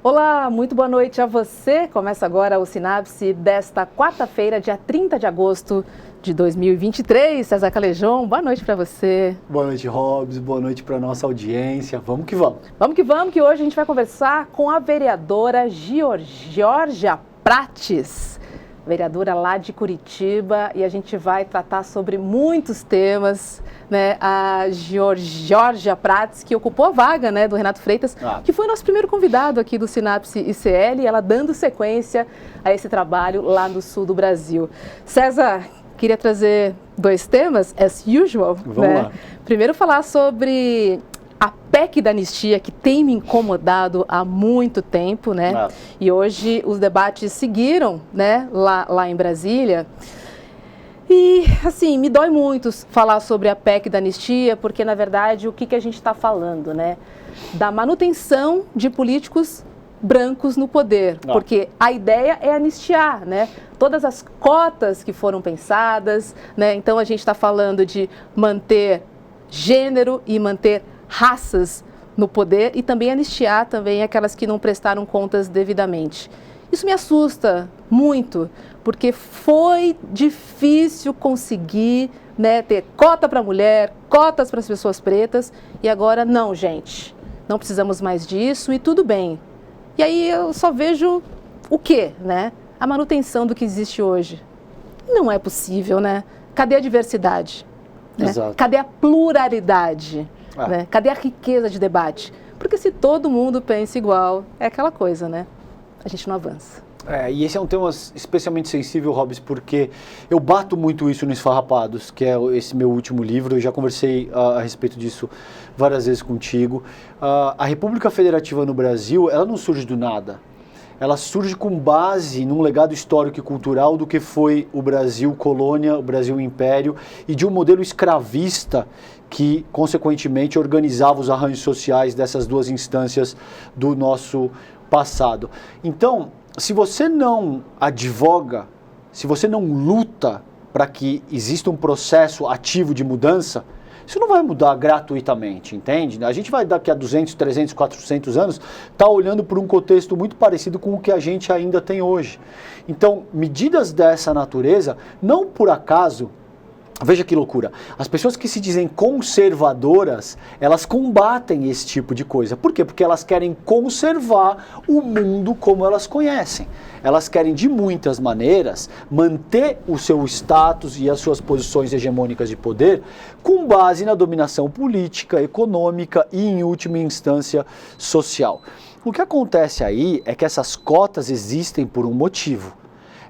Olá, muito boa noite a você. Começa agora o Sinapse desta quarta-feira, dia 30 de agosto de 2023. César Calejon, boa noite para você. Boa noite, Robs. Boa noite para nossa audiência. Vamos que vamos. Vamos que hoje a gente vai conversar com a vereadora Georgia Prates, vereadora lá de Curitiba, e a gente vai tratar sobre muitos temas, né? A Georgia Prates, que ocupou a vaga, né, do Renato Freitas, que foi nosso primeiro convidado aqui do Sinapse ICL, ela dando sequência a esse trabalho lá no sul do Brasil. César, queria trazer dois temas, as usual. Vamos né? lá. Primeiro falar sobre a PEC da anistia, que tem me incomodado há muito tempo, né? E hoje os debates seguiram, né, lá em Brasília. E, assim, me dói muito falar sobre a PEC da anistia, porque, na verdade, o que a gente está falando, né? Da manutenção de políticos brancos no poder, porque a ideia é anistiar, né? Todas as cotas que foram pensadas, né? Então, a gente está falando de manter gênero e manter raças no poder e também anistiar também aquelas que não prestaram contas devidamente. Isso me assusta muito, porque foi difícil conseguir, né, ter cota para mulher, cotas para as pessoas pretas, e agora não, gente, não precisamos mais disso e tudo bem. E aí eu só vejo o quê, né? A manutenção do que existe hoje. Não é possível, né? Cadê a diversidade? Né? Cadê a pluralidade? Né? Cadê a riqueza de debate? Porque se todo mundo pensa igual, é aquela coisa, né? A gente não avança. E esse é um tema especialmente sensível, Robs, porque eu bato muito isso no Esfarrapados, que é esse meu último livro. Eu já conversei a respeito disso várias vezes contigo. A República Federativa no Brasil, ela não surge do nada. Ela surge com base num legado histórico e cultural do que foi o Brasil colônia, o Brasil império, e de um modelo escravista que, consequentemente, organizava os arranjos sociais dessas duas instâncias do nosso passado. Então, se você não advoga, se você não luta para que exista um processo ativo de mudança, isso não vai mudar gratuitamente, entende? A gente vai daqui a 200, 300, 400 anos estar olhando por um contexto muito parecido com o que a gente ainda tem hoje. Então, medidas dessa natureza, não por acaso, veja que loucura, as pessoas que se dizem conservadoras, elas combatem esse tipo de coisa. Por quê? Porque elas querem conservar o mundo como elas conhecem. Elas querem, de muitas maneiras, manter o seu status e as suas posições hegemônicas de poder com base na dominação política, econômica e, em última instância, social. O que acontece aí é que essas cotas existem por um motivo.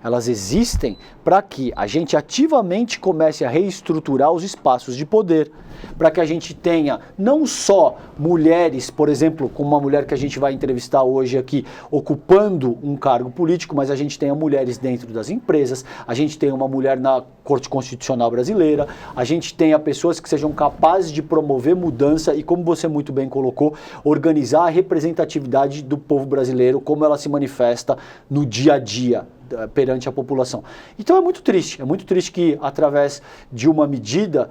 Elas existem para que a gente ativamente comece a reestruturar os espaços de poder, para que a gente tenha não só mulheres, por exemplo, como uma mulher que a gente vai entrevistar hoje aqui, ocupando um cargo político, mas a gente tenha mulheres dentro das empresas, a gente tenha uma mulher na Corte Constitucional Brasileira, a gente tenha pessoas que sejam capazes de promover mudança e, como você muito bem colocou, organizar a representatividade do povo brasileiro, como ela se manifesta no dia a dia perante a população. Então é muito triste que através de uma medida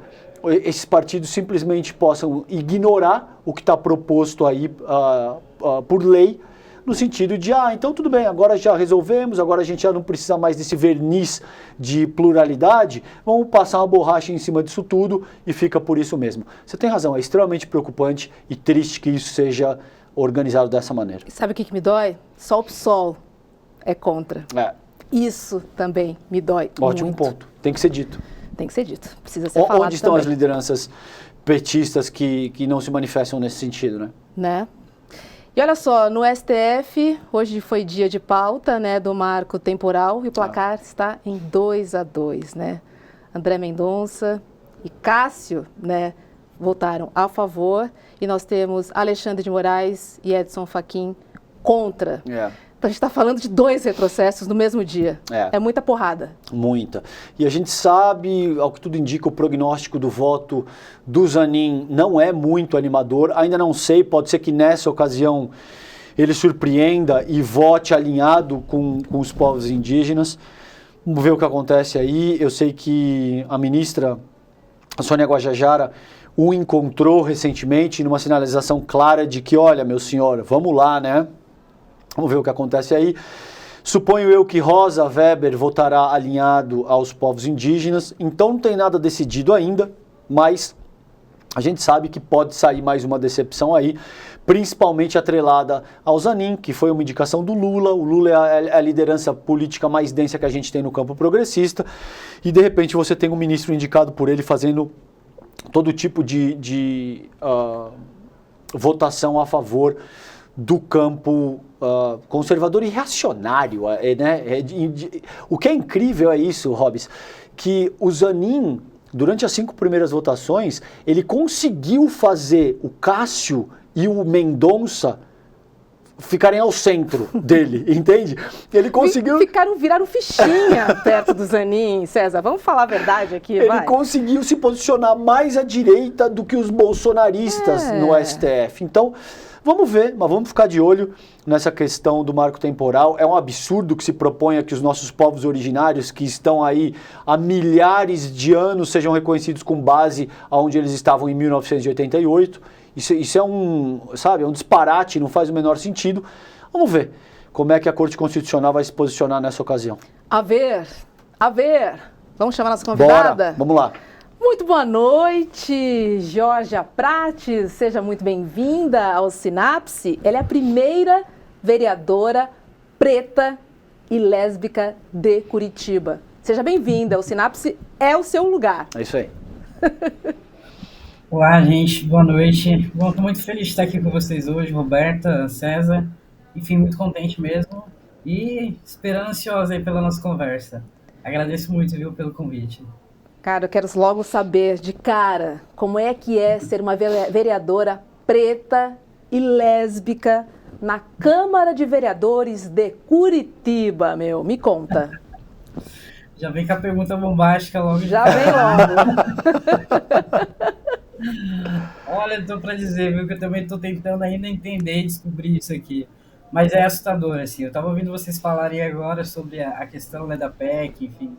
esses partidos simplesmente possam ignorar o que está proposto aí por lei, no sentido de, então tudo bem, agora já resolvemos, agora a gente já não precisa mais desse verniz de pluralidade, vamos passar uma borracha em cima disso tudo e fica por isso mesmo. Você tem razão, é extremamente preocupante e triste que isso seja organizado dessa maneira. Sabe o que me dói? Só o PSOL é contra. Isso também me dói muito. Ótimo ponto. Tem que ser dito. Tem que ser dito. Precisa ser falado. Onde estão também as lideranças petistas que não se manifestam nesse sentido, né? E olha só, no STF, hoje foi dia de pauta, né, do marco temporal e o placar está em 2-2, né? André Mendonça e Cássio, né, votaram a favor e nós temos Alexandre de Moraes e Edson Fachin contra. Então a gente está falando de 2 retrocessos no mesmo dia. É muita porrada. Muita. E a gente sabe, ao que tudo indica, o prognóstico do voto do Zanin não é muito animador. Ainda não sei, pode ser que nessa ocasião ele surpreenda e vote alinhado com os povos indígenas. Vamos ver o que acontece aí. Eu sei que a ministra Sônia Guajajara o encontrou recentemente numa sinalização clara de que, olha, meu senhor, vamos lá, né? Vamos ver o que acontece aí. Suponho eu que Rosa Weber votará alinhado aos povos indígenas, então não tem nada decidido ainda, mas a gente sabe que pode sair mais uma decepção aí, principalmente atrelada ao Zanin, que foi uma indicação do Lula. O Lula é a liderança política mais densa que a gente tem no campo progressista, e de repente você tem um ministro indicado por ele fazendo todo tipo de votação a favor do campo conservador e reacionário, né? O que é incrível é isso, Hobbes, que o Zanin, durante as 5 primeiras votações, ele conseguiu fazer o Cássio e o Mendonça ficarem ao centro dele, entende? Ele conseguiu... Viraram fichinha perto do Zanin, César. Vamos falar a verdade aqui, Ele conseguiu se posicionar mais à direita do que os bolsonaristas no STF. Então, vamos ver, mas vamos ficar de olho nessa questão do marco temporal. É um absurdo que se proponha que os nossos povos originários, que estão aí há milhares de anos, sejam reconhecidos com base onde eles estavam em 1988. Isso é um disparate, não faz o menor sentido. Vamos ver como é que a Corte Constitucional vai se posicionar nessa ocasião. A ver. Vamos chamar nossa convidada? Bora, vamos lá. Muito boa noite, Georgia Prates. Seja muito bem-vinda ao Sinapse. Ela é a primeira vereadora preta e lésbica de Curitiba. Seja bem-vinda. O Sinapse é o seu lugar. É isso aí. Olá, gente. Boa noite. Bom, estou muito feliz de estar aqui com vocês hoje, Roberta, César. Enfim, muito contente mesmo e esperando ansiosa aí pela nossa conversa. Agradeço muito, viu, pelo convite. Cara, eu quero logo saber de cara como é que é ser uma vereadora preta e lésbica na Câmara de Vereadores de Curitiba, meu. Me conta. Já vem com a pergunta bombástica logo. Já vem logo. Olha, estou para dizer, viu, que eu também estou tentando ainda entender e descobrir isso aqui. Mas é assustador, assim. Eu estava ouvindo vocês falarem agora sobre a questão, né, da PEC, enfim.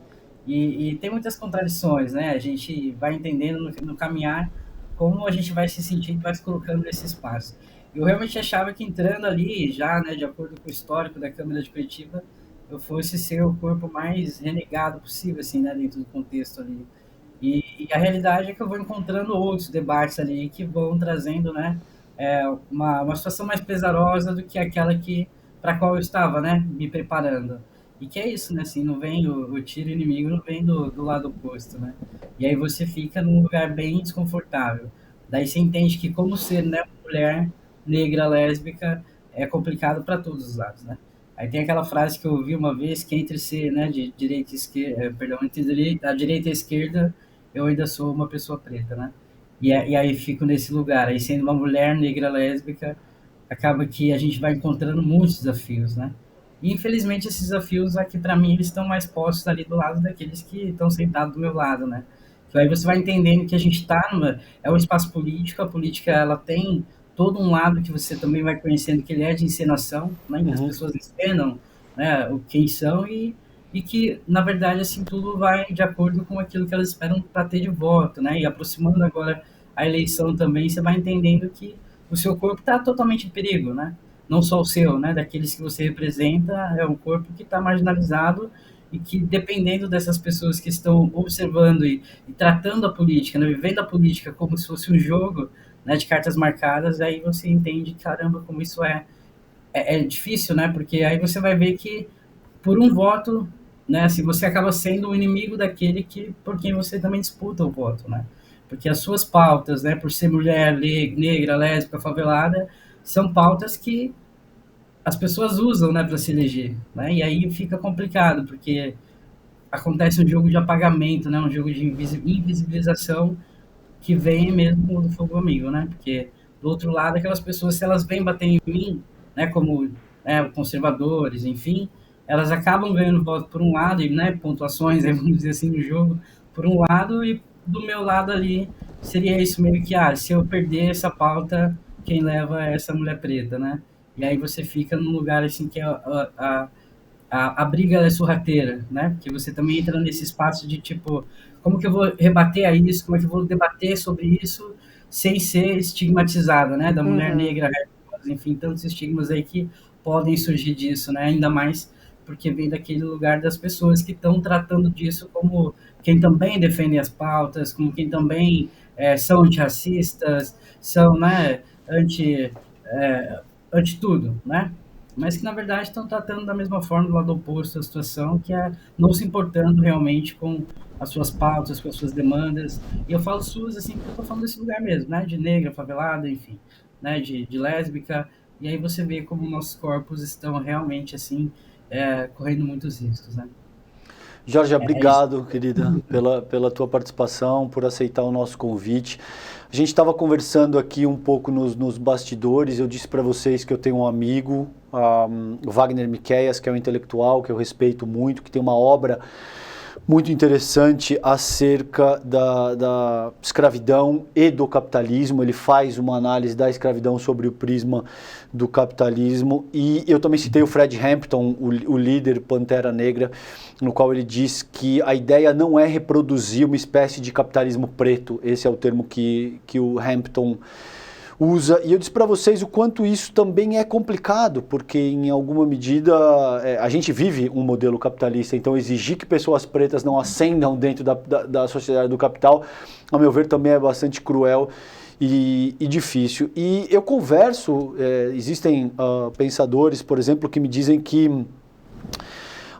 E tem muitas contradições, né? A gente vai entendendo no caminhar como a gente vai se sentindo, vai se colocando nesse espaço. Eu realmente achava que entrando ali, já, né, de acordo com o histórico da Câmara de Curitiba, eu fosse ser o corpo mais renegado possível, assim, né, dentro do contexto ali. E a realidade é que eu vou encontrando outros debates ali que vão trazendo, né, uma situação mais pesarosa do que aquela para a qual eu estava, né, me preparando. E que é isso, né, assim, não vem o tiro inimigo, não vem do lado oposto, né. E aí você fica num lugar bem desconfortável. Daí você entende que como ser, né, mulher negra, lésbica, é complicado para todos os lados, né. Aí tem aquela frase que eu ouvi uma vez, que entre ser, né, de direita e esquerda, entre a direita e a esquerda, eu ainda sou uma pessoa preta, né? E aí fico nesse lugar, aí sendo uma mulher negra lésbica, acaba que a gente vai encontrando muitos desafios, né? E infelizmente esses desafios aqui para mim eles estão mais postos ali do lado daqueles que estão sentados do meu lado, né? Então aí você vai entendendo que a gente está é um espaço político, a política ela tem todo um lado que você também vai conhecendo que ele é de encenação, né? Que as pessoas encenam, né, quem são e que, na verdade, assim, tudo vai de acordo com aquilo que elas esperam para ter de voto, né? E aproximando agora a eleição também, você vai entendendo que o seu corpo está totalmente em perigo, né? Não só o seu, né? Daqueles que você representa, é um corpo que está marginalizado e que, dependendo dessas pessoas que estão observando e tratando a política, né? Vivendo a política como se fosse um jogo, né, de cartas marcadas, aí você entende, caramba, como isso é difícil, né? Porque aí você vai ver que, por um voto, né, assim, você acaba sendo o inimigo daquele por quem você também disputa o voto, né? Porque as suas pautas, né, por ser mulher, negra, lésbica, favelada, são pautas que as pessoas usam, né, para se eleger, né? E aí fica complicado, porque acontece um jogo de apagamento, né, um jogo de invisibilização que vem mesmo do fogo amigo, né? Porque do outro lado, aquelas pessoas, se elas vêm bater em mim, né, como, né, conservadores, enfim, elas acabam ganhando voto por um lado, e, né, pontuações, vamos dizer assim, no jogo, por um lado, e do meu lado ali seria isso meio que, se eu perder essa pauta, quem leva é essa mulher preta, né? E aí você fica num lugar assim que a briga é sorrateira, né? Porque você também entra nesse espaço de tipo, como que eu vou rebater a isso, como é que eu vou debater sobre isso sem ser estigmatizada, né? Da mulher negra, enfim, tantos estigmas aí que podem surgir disso, né? Ainda mais porque vem daquele lugar das pessoas que estão tratando disso como quem também defende as pautas, como quem também são antirracistas, são, né, anti tudo, né? Mas que, na verdade, estão tratando da mesma forma, do lado oposto da situação, que é não se importando realmente com as suas pautas, com as suas demandas. E eu falo suas, assim, porque eu estou falando desse lugar mesmo, né? De negra, favelada, enfim, né? De lésbica. E aí você vê como nossos corpos estão realmente, assim, correndo muitos riscos, né? Jorge, obrigado, querida, pela tua participação, por aceitar o nosso convite. A gente estava conversando aqui um pouco nos bastidores, eu disse para vocês que eu tenho um amigo, o Wagner Miqueias, que é um intelectual que eu respeito muito, que tem uma obra muito interessante acerca da escravidão e do capitalismo. Ele faz uma análise da escravidão sobre o prisma do capitalismo. E eu também citei o Fred Hampton, o líder Pantera Negra, no qual ele diz que a ideia não é reproduzir uma espécie de capitalismo preto. Esse é o termo que o Hampton usa, e eu disse para vocês o quanto isso também é complicado, porque em alguma medida a gente vive um modelo capitalista, então exigir que pessoas pretas não ascendam dentro da sociedade do capital, a meu ver, também é bastante cruel e difícil. E eu converso, existem pensadores, por exemplo, que me dizem que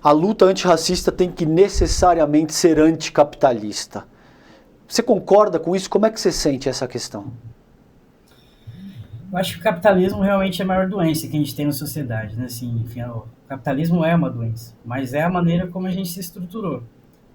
a luta antirracista tem que necessariamente ser anticapitalista. Você concorda com isso? Como é que você sente essa questão? Eu acho que o capitalismo realmente é a maior doença que a gente tem na sociedade, né? Assim, enfim, o capitalismo é uma doença, mas é a maneira como a gente se estruturou.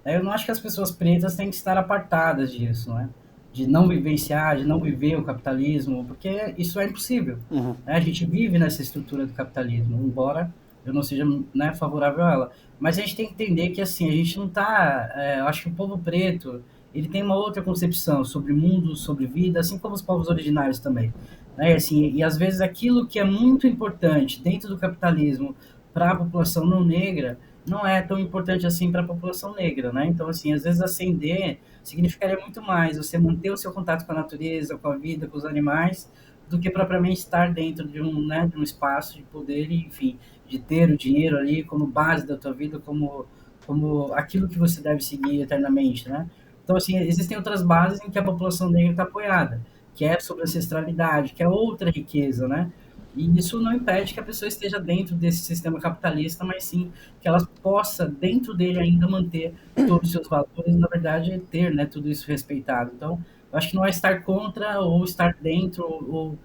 Eu não acho que as pessoas pretas têm que estar apartadas disso, né? De não vivenciar, de não viver o capitalismo, porque isso é impossível. Uhum. A gente vive nessa estrutura do capitalismo, embora eu não seja, né, favorável a ela. Mas a gente tem que entender que, assim, a gente não está... eu acho que o povo preto, ele tem uma outra concepção sobre mundo, sobre vida, assim como os povos originários também. Né? Assim, e às vezes aquilo que é muito importante dentro do capitalismo para a população não negra não é tão importante assim para a população negra, né? Então, assim, às vezes ascender significaria muito mais você manter o seu contato com a natureza, com a vida, com os animais, do que propriamente estar dentro de né, de um espaço de poder e, enfim, de ter o dinheiro ali como base da tua vida, como aquilo que você deve seguir eternamente, né? Então, assim, existem outras bases em que a população negra está apoiada, que é sobre ancestralidade, que é outra riqueza, né? E isso não impede que a pessoa esteja dentro desse sistema capitalista, mas sim que ela possa, dentro dele, ainda manter todos os seus valores e, na verdade, ter, né, tudo isso respeitado. Então, eu acho que não é estar contra ou estar dentro ou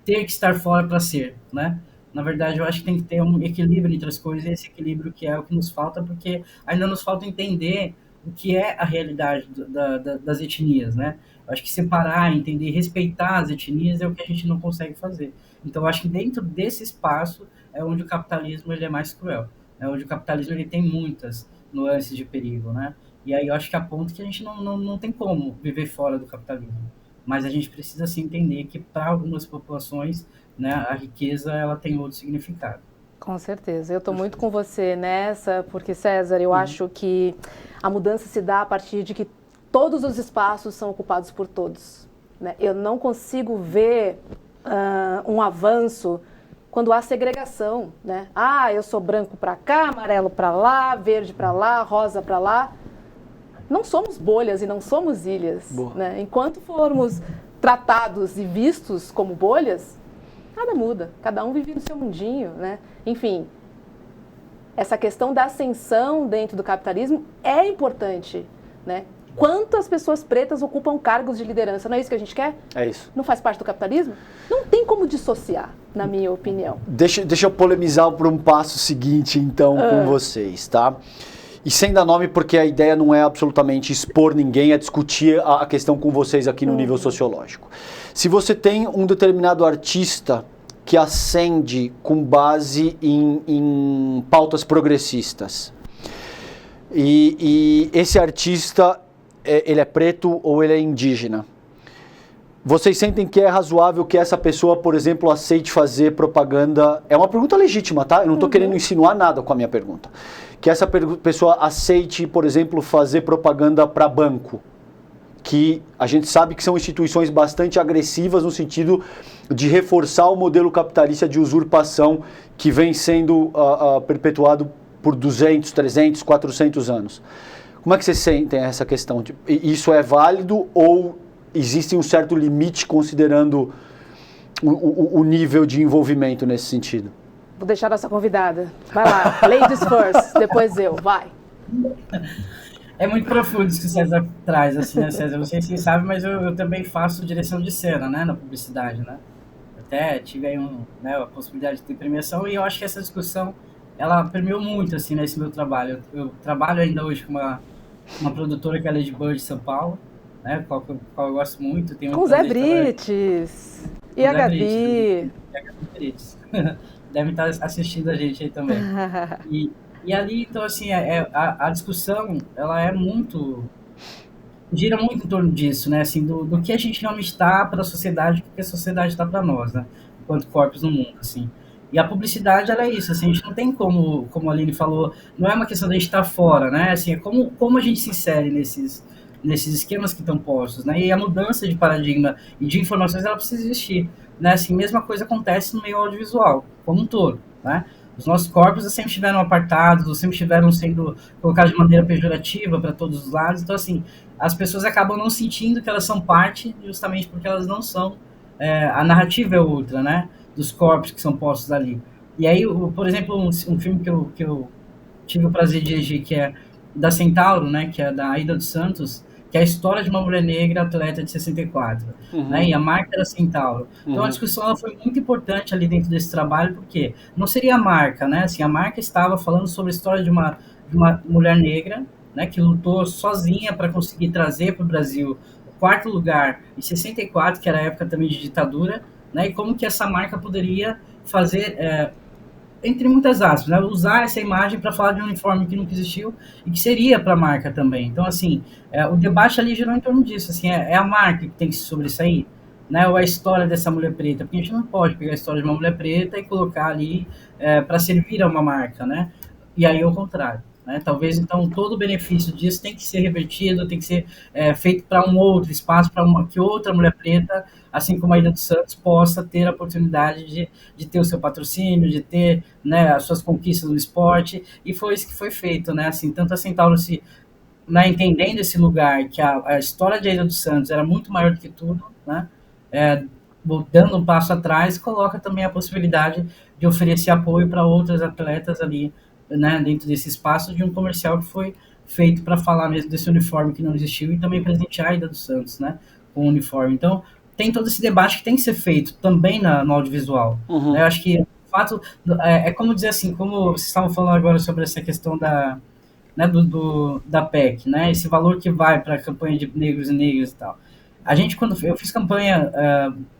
ter que estar fora para ser, né? Na verdade, eu acho que tem que ter um equilíbrio entre as coisas, e esse equilíbrio que é o que nos falta, porque ainda nos falta entender o que é a realidade das etnias, né? Eu acho que separar, entender, respeitar as etnias é o que a gente não consegue fazer. Então, eu acho que dentro desse espaço é onde o capitalismo ele é mais cruel, é onde o capitalismo ele tem muitas nuances de perigo, né? E aí eu acho que aponta que a gente não tem como viver fora do capitalismo. Mas a gente precisa sim entender que para algumas populações, né, a riqueza ela tem outro significado. Com certeza, eu estou muito com você nessa, porque César, eu acho que a mudança se dá a partir de que todos os espaços são ocupados por todos, né? Eu não consigo ver um avanço quando há segregação, né? Ah, eu sou branco para cá, amarelo para lá, verde para lá, rosa para lá. Não somos bolhas e não somos ilhas, né? Enquanto formos tratados e vistos como bolhas, nada muda, cada um vive no seu mundinho, né? Enfim, essa questão da ascensão dentro do capitalismo é importante, né? Quantas pessoas pretas ocupam cargos de liderança? Não é isso que a gente quer? É isso. Não faz parte do capitalismo? Não tem como dissociar, na minha opinião. Deixa eu polemizar por um passo seguinte, então, com vocês, tá? E sem dar nome, porque a ideia não é absolutamente expor ninguém, é discutir a questão com vocês aqui no nível sociológico. Se você tem um determinado artista que ascende com base em pautas progressistas, e esse artista, ele é preto ou ele é indígena, vocês sentem que é razoável que essa pessoa, por exemplo, aceite fazer propaganda? É uma pergunta legítima, tá? Eu não estou querendo insinuar nada com a minha pergunta. Que essa pessoa aceite, por exemplo, fazer propaganda para banco. que a gente sabe que são instituições bastante agressivas no sentido de reforçar o modelo capitalista de usurpação que vem sendo perpetuado por 200, 300, 400 anos. Como é que vocês sentem essa questão? Isso é válido ou existe um certo limite considerando o nível de envolvimento nesse sentido? Vou deixar a nossa convidada. Vai lá, ladies first, depois eu, vai. É muito profundo isso que o César traz, assim, né, César? Não sei se vocês sabem, mas eu também faço direção de cena, né, na publicidade, né? Até tive aí a possibilidade de ter premiação e eu acho que essa discussão, ela permeou muito, assim, nesse meu trabalho. Eu trabalho ainda hoje com uma produtora que é a Lady Bird de São Paulo, né, qual eu gosto muito. Com o Zé Brites e a Gabi. Devem estar assistindo a gente aí também. E ali, então, assim, a discussão, ela gira muito em torno disso, né, assim, do que a gente realmente está para a sociedade, o que a sociedade está para nós, né, enquanto corpos no mundo, assim. E a publicidade, ela é isso, assim, a gente não tem como a Aline falou, não é uma questão de a gente estar fora, né, assim, é como a gente se insere nesses esquemas que estão postos, né, e a mudança de paradigma e de informações, ela precisa existir, né, assim, mesma coisa acontece no meio audiovisual, como um todo, né. Os nossos corpos sempre estiveram apartados, ou sempre estiveram sendo colocados de maneira pejorativa para todos os lados. Então, assim, as pessoas acabam não sentindo que elas são parte, justamente porque elas não são. A narrativa é outra, né? Dos corpos que são postos ali. E aí, por exemplo, um filme que eu tive o prazer de dirigir, que é da Centauro, né? Que é da Aida dos Santos, que é a história de uma mulher negra atleta de 64, né? E a marca era Centauro. Então a discussão ela foi muito importante ali dentro desse trabalho, porque não seria a marca, né? Assim, a marca estava falando sobre a história de uma mulher negra, né? Que lutou sozinha para conseguir trazer para o Brasil o 4º lugar em 64, que era a época também de ditadura, né? E como que essa marca poderia fazer entre muitas aspas, né, usar essa imagem para falar de um uniforme que nunca existiu e que seria para a marca também. Então, assim, o debate ali girou em torno disso. Assim, é a marca que tem que se sobressair, né, ou a história dessa mulher preta, porque a gente não pode pegar a história de uma mulher preta e colocar ali para servir a uma marca, né? E aí é o contrário. Né? Talvez, então, todo o benefício disso tem que ser revertido, tem que ser feito para um outro espaço, para que outra mulher preta, assim como a Aida dos Santos, possa ter a oportunidade de ter o seu patrocínio, de ter, né, as suas conquistas no esporte, e foi isso que foi feito, né? Assim, tanto a Centauro né, entendendo esse lugar, que a história de Aida dos Santos era muito maior do que tudo, né? Dando um passo atrás, coloca também a possibilidade de oferecer apoio para outras atletas ali, né, dentro desse espaço de um comercial que foi feito para falar mesmo desse uniforme que não existiu e também presentear a Aida dos Santos, né, com o uniforme. Então, tem todo esse debate que tem que ser feito também no audiovisual. Né? Eu acho que o fato é como dizer assim, como vocês estavam falando agora sobre essa questão da PEC, né, esse valor que vai para a campanha de negros e negras e tal. A gente, quando eu fiz campanha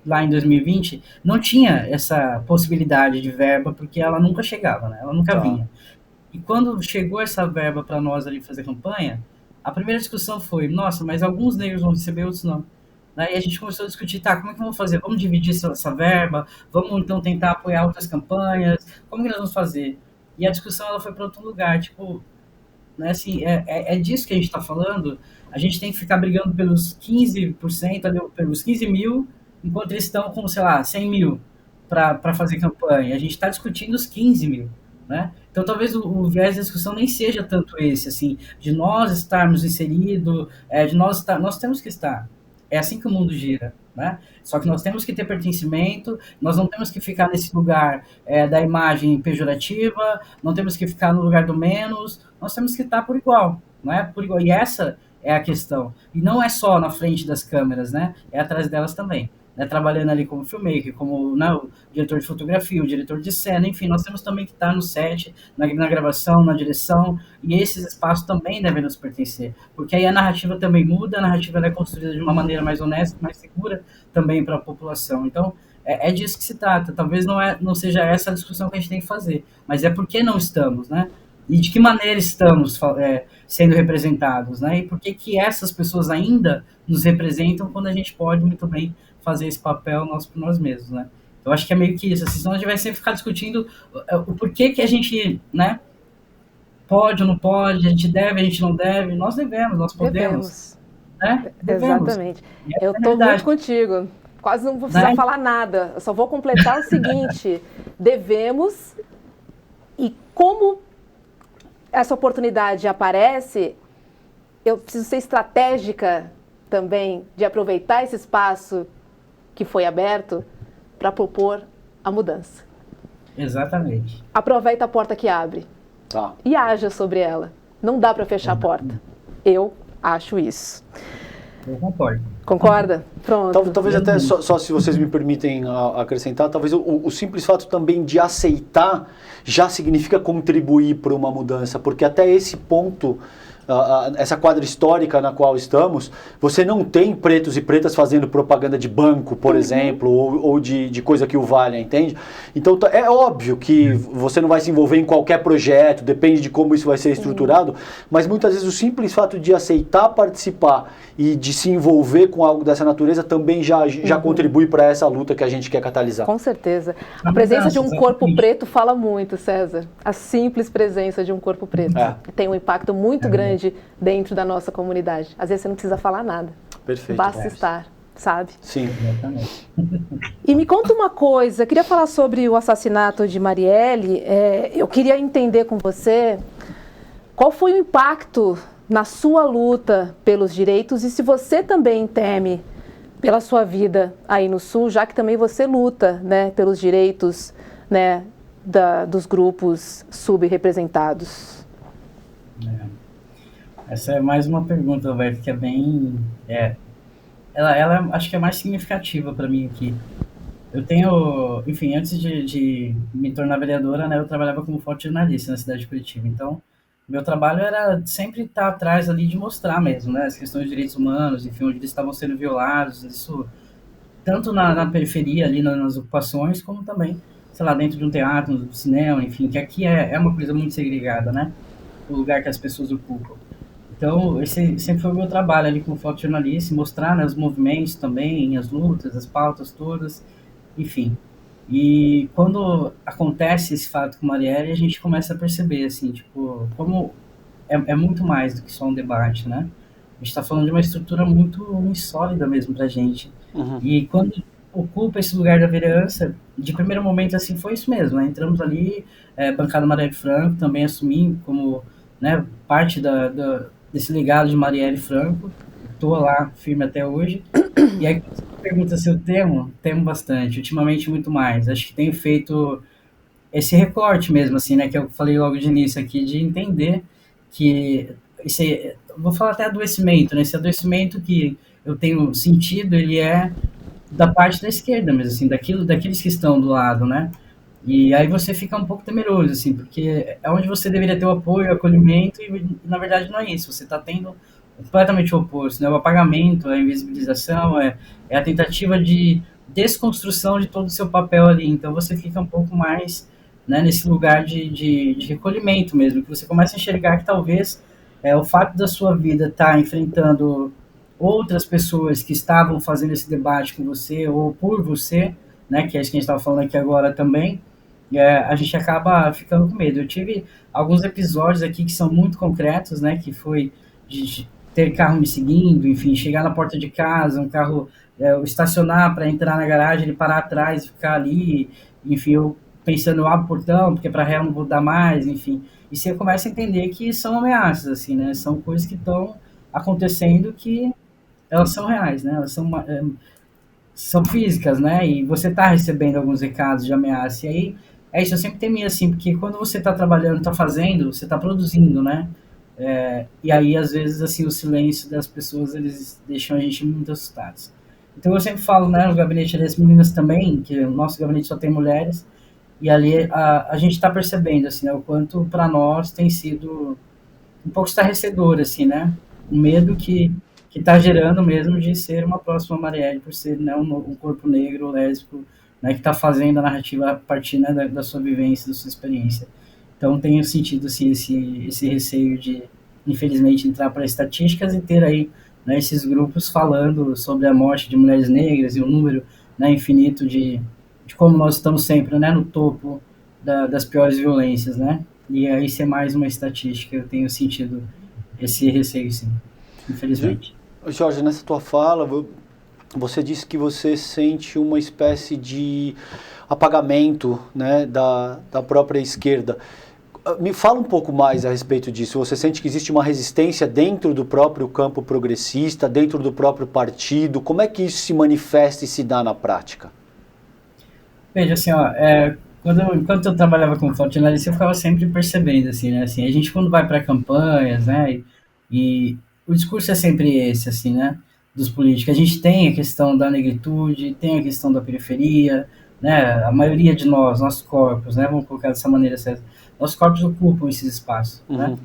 lá em 2020, não tinha essa possibilidade de verba, porque ela nunca chegava, né? Ela nunca vinha. E quando chegou essa verba para nós ali fazer campanha, a primeira discussão foi, nossa, mas alguns negros vão receber, outros não. Né? E a gente começou a discutir, tá, como é que vamos fazer? Vamos dividir essa verba? Vamos, então, tentar apoiar outras campanhas? Como que nós vamos fazer? E a discussão, ela foi para outro lugar, tipo, né, assim, é disso que a gente está falando. A gente tem que ficar brigando pelos 15%, ali, pelos 15 mil, enquanto eles estão com, sei lá, 100 mil para fazer campanha. A gente está discutindo os 15 mil, né? Então, talvez o viés da discussão nem seja tanto esse, assim, de nós estarmos inseridos, nós temos que estar. É assim que o mundo gira, né? Só que nós temos que ter pertencimento, nós não temos que ficar nesse lugar da imagem pejorativa, não temos que ficar no lugar do menos, nós temos que estar por igual, né? Por igual. E essa é a questão. E não é só na frente das câmeras, né? É atrás delas também. Né? Trabalhando ali como filmmaker, como o diretor de fotografia, o diretor de cena, enfim, nós temos também que estar no set, na gravação, na direção, e esses espaços também devem nos pertencer. Porque aí a narrativa também muda, a narrativa é construída de uma maneira mais honesta, mais segura também para a população. Então, é disso que se trata. Talvez não seja essa a discussão que a gente tem que fazer, mas é por que não estamos, né? E de que maneira estamos sendo representados, né? E por que essas pessoas ainda nos representam quando a gente pode muito bem fazer esse papel por nós mesmos, né? Eu acho que é meio que isso, assim, senão a gente vai sempre ficar discutindo o porquê que a gente, né, pode ou não pode, a gente deve, a gente não deve, nós devemos, nós podemos. né? Exatamente. Eu estou muito contigo. Quase não vou precisar falar nada. Eu só vou completar o seguinte: devemos, e como essa oportunidade aparece, eu preciso ser estratégica também de aproveitar esse espaço que foi aberto para propor a mudança. Exatamente. Aproveita a porta que abre e haja sobre ela. Não dá para fechar a porta. Eu acho isso. Eu concordo. Concorda? Pronto. Talvez até, só se vocês me permitem acrescentar, talvez o simples fato também de aceitar já significa contribuir para uma mudança, porque até esse ponto, essa quadra histórica na qual estamos, você não tem pretos e pretas fazendo propaganda de banco, por exemplo, ou de coisa que o valha, entende? Então é óbvio que você não vai se envolver em qualquer projeto, depende de como isso vai ser estruturado, mas muitas vezes o simples fato de aceitar participar e de se envolver com algo dessa natureza também já contribui para essa luta que a gente quer catalisar. Com certeza. A presença de um corpo preto fala muito, César. A simples presença de um corpo preto tem um impacto muito grande dentro da nossa comunidade. Às vezes você não precisa falar nada. Perfeito. Basta estar, sabe? Sim. E me conta uma coisa, eu queria falar sobre o assassinato de Marielle. Eu queria entender com você qual foi o impacto na sua luta pelos direitos e se você também teme pela sua vida aí no Sul, já que também você luta, né, pelos direitos, né, dos grupos subrepresentados. Essa é mais uma pergunta, Roberto, que é bem... ela acho que é mais significativa para mim aqui. Eu tenho... Enfim, antes de me tornar vereadora, né, eu trabalhava como fotojornalista na cidade de Curitiba. Então, meu trabalho era sempre estar atrás ali de mostrar mesmo, né, as questões de direitos humanos, enfim, onde eles estavam sendo violados, isso tanto na periferia, ali nas ocupações, como também, sei lá, dentro de um teatro, no cinema, enfim, que aqui é uma coisa muito segregada, né, o lugar que as pessoas ocupam. Então, esse sempre foi o meu trabalho ali como fotojornalista, mostrar, né, os movimentos também, as lutas, as pautas todas, enfim. E quando acontece esse fato com Marielle, a gente começa a perceber, assim, tipo, como é muito mais do que só um debate, né? A gente está falando de uma estrutura muito sólida mesmo pra gente. E quando ocupa esse lugar da vereança, de primeiro momento, assim, foi isso mesmo, né? Entramos ali, bancada Marielle Franco, também assumi como, né, parte desse legado de Marielle Franco, estou lá firme até hoje. E aí, quando você pergunta se eu temo bastante, ultimamente muito mais. Acho que tenho feito esse recorte mesmo, assim, né, que eu falei logo de início aqui, de entender que vou falar até adoecimento, né, esse adoecimento que eu tenho sentido, ele é da parte da esquerda mesmo, assim, daqueles que estão do lado, né, e aí você fica um pouco temeroso, assim, porque é onde você deveria ter o apoio, o acolhimento, e na verdade não é isso, você está tendo completamente o oposto, né, o apagamento, a invisibilização, é a tentativa de desconstrução de todo o seu papel ali, então você fica um pouco mais, né, nesse lugar de recolhimento mesmo, que você começa a enxergar que talvez o fato da sua vida estar enfrentando outras pessoas que estavam fazendo esse debate com você, ou por você, né, que é isso que a gente estava falando aqui agora também, a gente acaba ficando com medo. Eu tive alguns episódios aqui que são muito concretos, né, que foi de ter carro me seguindo, enfim, chegar na porta de casa, um carro, estacionar para entrar na garagem, ele parar atrás e ficar ali, enfim, eu pensando, eu abro o portão, porque para real não vou dar mais, enfim. E você começa a entender que são ameaças, assim, né, são coisas que estão acontecendo que elas são reais, né, elas são físicas, né, e você está recebendo alguns recados de ameaça, e aí, isso, eu sempre temia, assim, porque quando você está trabalhando, está fazendo, você está produzindo, né, e aí, às vezes, assim, o silêncio das pessoas, eles deixam a gente muito assustados. Então, eu sempre falo, né, no gabinete das meninas também, que o nosso gabinete só tem mulheres, e ali a gente está percebendo, assim, né, o quanto para nós tem sido um pouco estarrecedor, assim, né, o medo que está gerando mesmo de ser uma próxima Marielle, por ser, né, um corpo negro, lésbico, né, que está fazendo a narrativa a partir, né, da sua vivência, da sua experiência. Então, tenho sentido, assim, esse receio de, infelizmente, entrar para estatísticas e ter aí, né, esses grupos falando sobre a morte de mulheres negras e o número, né, infinito de como nós estamos sempre, né, no topo das piores violências, né? E aí ser mais uma estatística, eu tenho sentido esse receio, sim, infelizmente. Jorge, nessa tua fala, você disse que você sente uma espécie de apagamento, né, da própria esquerda. Me fala um pouco mais a respeito disso. Você sente que existe uma resistência dentro do próprio campo progressista, dentro do próprio partido? Como é que isso se manifesta e se dá na prática? Veja, assim, ó, enquanto eu trabalhava como fotojornalista, eu ficava sempre percebendo, assim, né, assim, a gente quando vai para campanhas, né, e o discurso é sempre esse, assim, né, dos políticos. A gente tem a questão da negritude, tem a questão da periferia, né, a maioria de nós, nossos corpos, né, vamos colocar dessa maneira certa, nossos corpos ocupam esses espaços, né,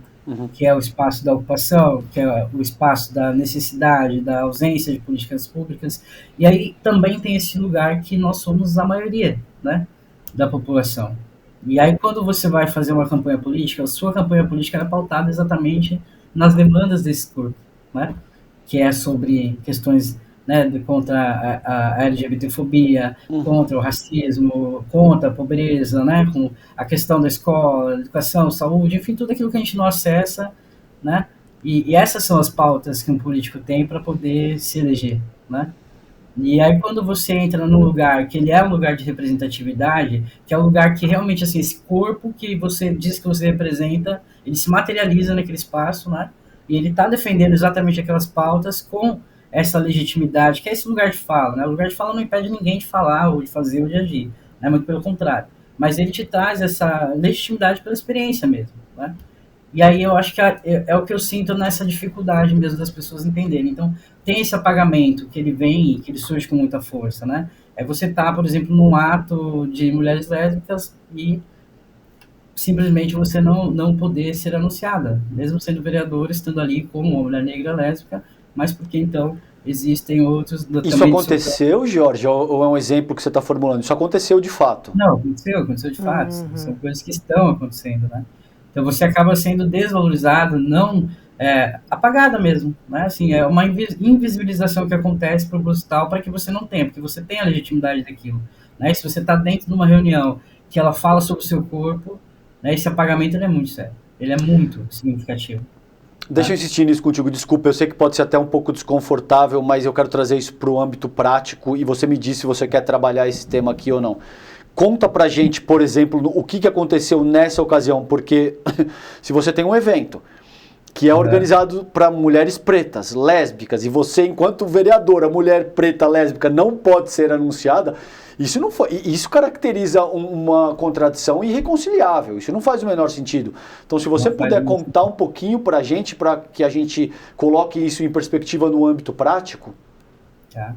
que é o espaço da ocupação, que é o espaço da necessidade, da ausência de políticas públicas, e aí também tem esse lugar que nós somos a maioria, né, da população. E aí quando você vai fazer uma campanha política, a sua campanha política é pautada exatamente nas demandas desse corpo, né, que é sobre questões, né, contra a LGBTfobia, contra o racismo, contra a pobreza, né, com a questão da escola, educação, saúde, enfim, tudo aquilo que a gente não acessa, né, e essas são as pautas que um político tem para poder se eleger, né. E aí quando você entra num lugar que ele é um lugar de representatividade, que é um lugar que realmente, assim, esse corpo que você diz que você representa, ele se materializa naquele espaço, né, e ele está defendendo exatamente aquelas pautas com essa legitimidade, que é esse lugar de fala, né? O lugar de fala não impede ninguém de falar, ou de fazer, ou de agir, né? Muito pelo contrário. Mas ele te traz essa legitimidade pela experiência mesmo, né? E aí eu acho que é o que eu sinto nessa dificuldade mesmo das pessoas entenderem. Então, tem esse apagamento que ele vem, que ele surge com muita força, né? É você estar, por exemplo, num ato de mulheres lésbicas e simplesmente você não poder ser anunciada, mesmo sendo vereador, estando ali como uma mulher negra lésbica, mas porque então existem outros... Isso aconteceu, Jorge, ou é um exemplo que você está formulando? Isso aconteceu de fato? Não, aconteceu de fato. São coisas que estão acontecendo, né? Então você acaba sendo desvalorizado, não apagada mesmo, né? Assim, é uma invisibilização que acontece proposital para que você não tenha, porque você tem a legitimidade daquilo, né? E se você está dentro de uma reunião que ela fala sobre o seu corpo, né, esse apagamento ele é muito sério, ele é muito significativo. Deixa eu insistir nisso contigo, desculpa, eu sei que pode ser até um pouco desconfortável, mas eu quero trazer isso para o âmbito prático e você me diz se você quer trabalhar esse tema aqui ou não. Conta pra gente, por exemplo, o que aconteceu nessa ocasião, porque se você tem um evento que é organizado para mulheres pretas, lésbicas, e você, enquanto vereadora, mulher preta, lésbica, não pode ser anunciada, isso caracteriza uma contradição irreconciliável, isso não faz o menor sentido. Então, se você puder contar um pouquinho para que a gente coloque isso em perspectiva no âmbito prático. Tá.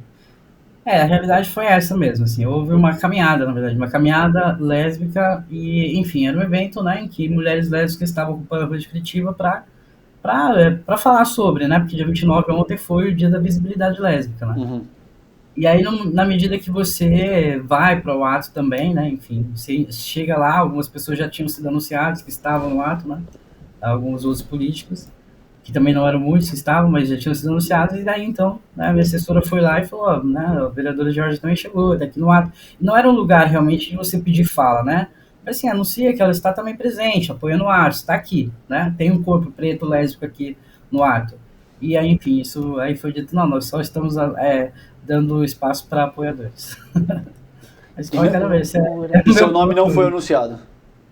A realidade foi essa mesmo, assim, houve uma caminhada, na verdade, uma caminhada lésbica e, enfim, era um evento, né, em que mulheres lésbicas estavam ocupando a rua de Curitiba para falar sobre, né, porque dia 29 ontem foi o dia da visibilidade lésbica, né. Uhum. E aí, na medida que você vai para o ato também, né, enfim, você chega lá, algumas pessoas já tinham sido anunciadas que estavam no ato, né, alguns outros políticos, que também não eram muitos que estavam, mas já tinham sido anunciados, e daí então, né, a minha assessora foi lá e falou, né, a vereadora Jorge também chegou, tá aqui no ato. Não era um lugar realmente de você pedir fala, né, mas assim, anuncia que ela está também presente, apoiando o ato, está aqui, né, tem um corpo preto lésbico aqui no ato. E aí, enfim, isso aí foi dito, não, nós só estamos dando espaço para apoiadores. Mas quero ver se e seu nome não foi anunciado?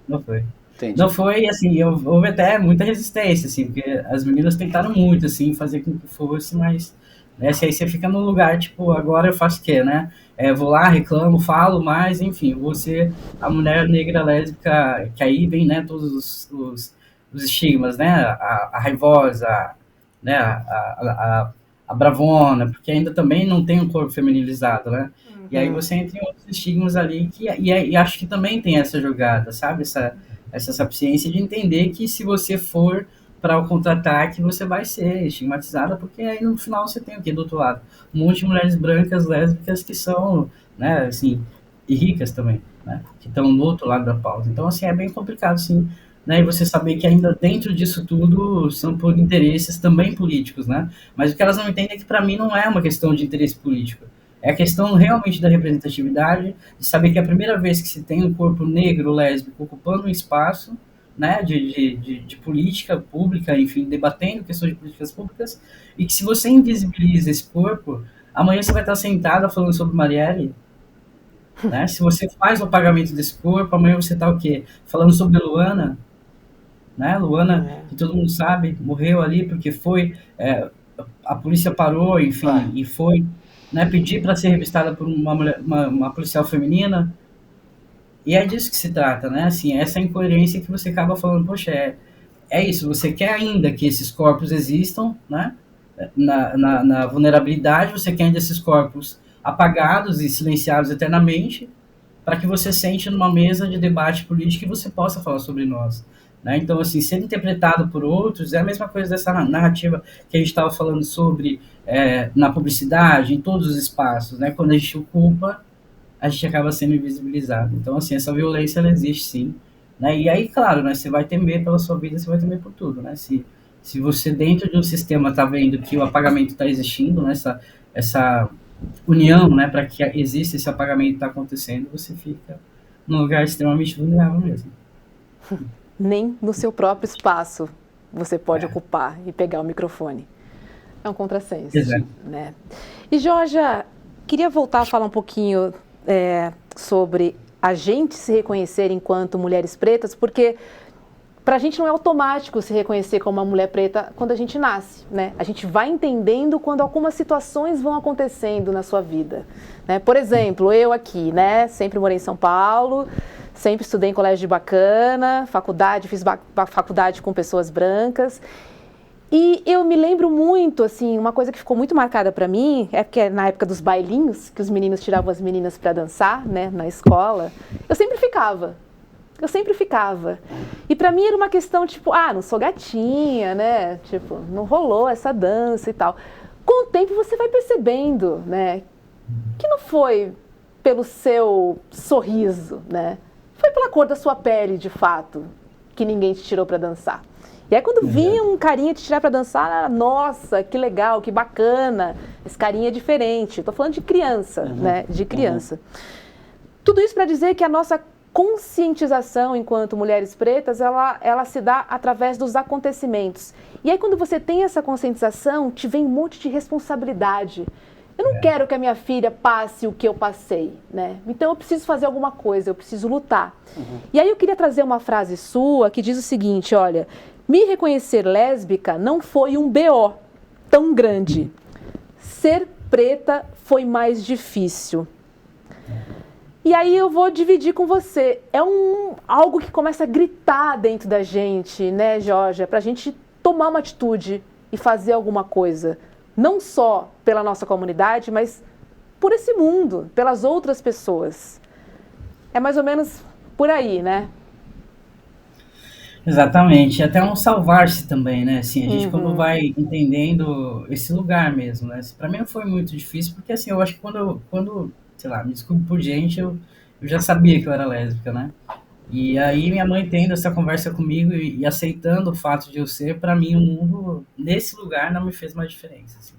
Não foi. Entendi. Não foi, assim, houve até muita resistência, assim, porque as meninas tentaram muito, assim, fazer com que fosse, mas, né, se aí você fica no lugar, tipo, agora eu faço o quê, né? Vou lá, reclamo, falo, mas, enfim, você, a mulher negra lésbica, que aí vem, né, todos os estigmas, né? A raivosa, né, a bravona, porque ainda também não tem um corpo feminilizado, né? Uhum. E aí você entra em outros estigmas ali, e acho que também tem essa jogada, sabe? Essa sapiência de entender que se você for para o contra-ataque, você vai ser estigmatizada, porque aí no final você tem o quê do outro lado? Um monte de mulheres brancas, lésbicas, que são, né, assim, e ricas também, né? Que estão no outro lado da pauta. Então, assim, é bem complicado, sim, né, e você saber que ainda dentro disso tudo são por interesses também políticos, né? Mas o que elas não entendem é que para mim não é uma questão de interesse político. É a questão realmente da representatividade, de saber que é a primeira vez que se tem um corpo negro, lésbico, ocupando um espaço, né, de política pública, enfim, debatendo questões de políticas públicas, e que se você invisibiliza esse corpo, amanhã você vai estar sentada falando sobre Marielle, né? Se você faz o apagamento desse corpo, amanhã você está o quê? Falando sobre a Luana, né? Luana, que todo mundo sabe, morreu ali porque foi, a polícia parou, enfim, e foi, né, pedir para ser revistada por uma policial feminina. E é disso que se trata, né? Assim, essa incoerência que você acaba falando, poxa, é isso, você quer ainda que esses corpos existam, né? Na vulnerabilidade, você quer ainda esses corpos apagados e silenciados eternamente, para que você sente numa mesa de debate político e você possa falar sobre nós. Né? Então, assim, ser interpretado por outros é a mesma coisa dessa narrativa que a gente estava falando sobre na publicidade, em todos os espaços. Né? Quando a gente ocupa, a gente acaba sendo invisibilizado. Então, assim, essa violência, ela existe sim. Né? E aí, claro, né, você vai temer pela sua vida, você vai temer por tudo. Né? Se você, dentro de um sistema, está vendo que o apagamento está existindo, né, essa união, né, para que exista esse apagamento está acontecendo, você fica num lugar extremamente vulnerável mesmo. Nem no seu próprio espaço você pode ocupar e pegar o microfone. É um contrassenso. Exato. Né? E, Georgia, queria voltar a falar um pouquinho sobre a gente se reconhecer enquanto mulheres pretas, porque para a gente não é automático se reconhecer como uma mulher preta quando a gente nasce, né? A gente vai entendendo quando algumas situações vão acontecendo na sua vida, né? Por exemplo, eu aqui, né? Sempre morei em São Paulo, sempre estudei em colégio bacana, fiz faculdade com pessoas brancas. E eu me lembro muito, assim, uma coisa que ficou muito marcada para mim, é porque na época dos bailinhos, que os meninos tiravam as meninas para dançar, né, na escola, eu sempre ficava. E pra mim era uma questão tipo, não sou gatinha, né? Tipo, não rolou essa dança e tal. Com o tempo você vai percebendo, né? Que não foi pelo seu sorriso, né? Foi pela cor da sua pele, de fato, que ninguém te tirou pra dançar. E aí quando vinha um carinha te tirar pra dançar, nossa, que legal, que bacana. Esse carinha é diferente. Tô falando de criança, né? De criança. Tudo isso pra dizer que a nossa conscientização enquanto mulheres pretas, ela se dá através dos acontecimentos. E aí quando você tem essa conscientização, te vem um monte de responsabilidade. Eu não quero que a minha filha passe o que eu passei, né? Então eu preciso fazer alguma coisa, eu preciso lutar. E aí eu queria trazer uma frase sua que diz o seguinte, olha, me reconhecer lésbica não foi um BO tão grande. Ser preta foi mais difícil. E aí eu vou dividir com você. É algo que começa a gritar dentro da gente, né, Georgia? Pra gente tomar uma atitude e fazer alguma coisa. Não só pela nossa comunidade, mas por esse mundo, pelas outras pessoas. É mais ou menos por aí, né? Exatamente. Até um salvar-se também, né? Assim, a gente quando vai entendendo esse lugar mesmo, né? Pra mim não foi muito difícil, porque assim, eu acho que quando sei lá, me desculpe por gente, eu já sabia que eu era lésbica, né? E aí minha mãe tendo essa conversa comigo e aceitando o fato de eu ser, para mim o mundo, nesse lugar, não me fez mais diferença, assim.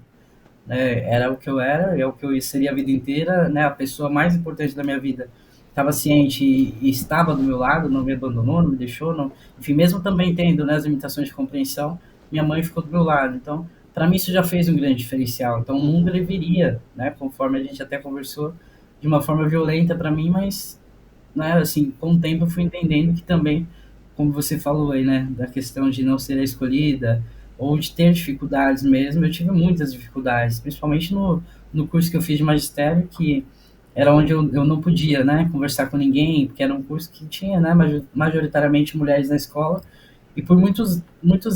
Era o que eu era, é o que eu seria a vida inteira, né? A pessoa mais importante da minha vida estava ciente e estava do meu lado, não me abandonou, não me deixou, não... Enfim, mesmo também tendo, né, as limitações de compreensão, minha mãe ficou do meu lado, então... Para mim isso já fez um grande diferencial. Então o mundo ele viria, né, conforme a gente até conversou, de uma forma violenta para mim, mas, né, assim, com o tempo eu fui entendendo que também, como você falou aí, né, da questão de não ser a escolhida ou de ter dificuldades mesmo, eu tive muitas dificuldades, principalmente no curso que eu fiz de magistério, que era onde eu não podia, né, conversar com ninguém, porque era um curso que tinha, né, majoritariamente mulheres na escola. E por muitos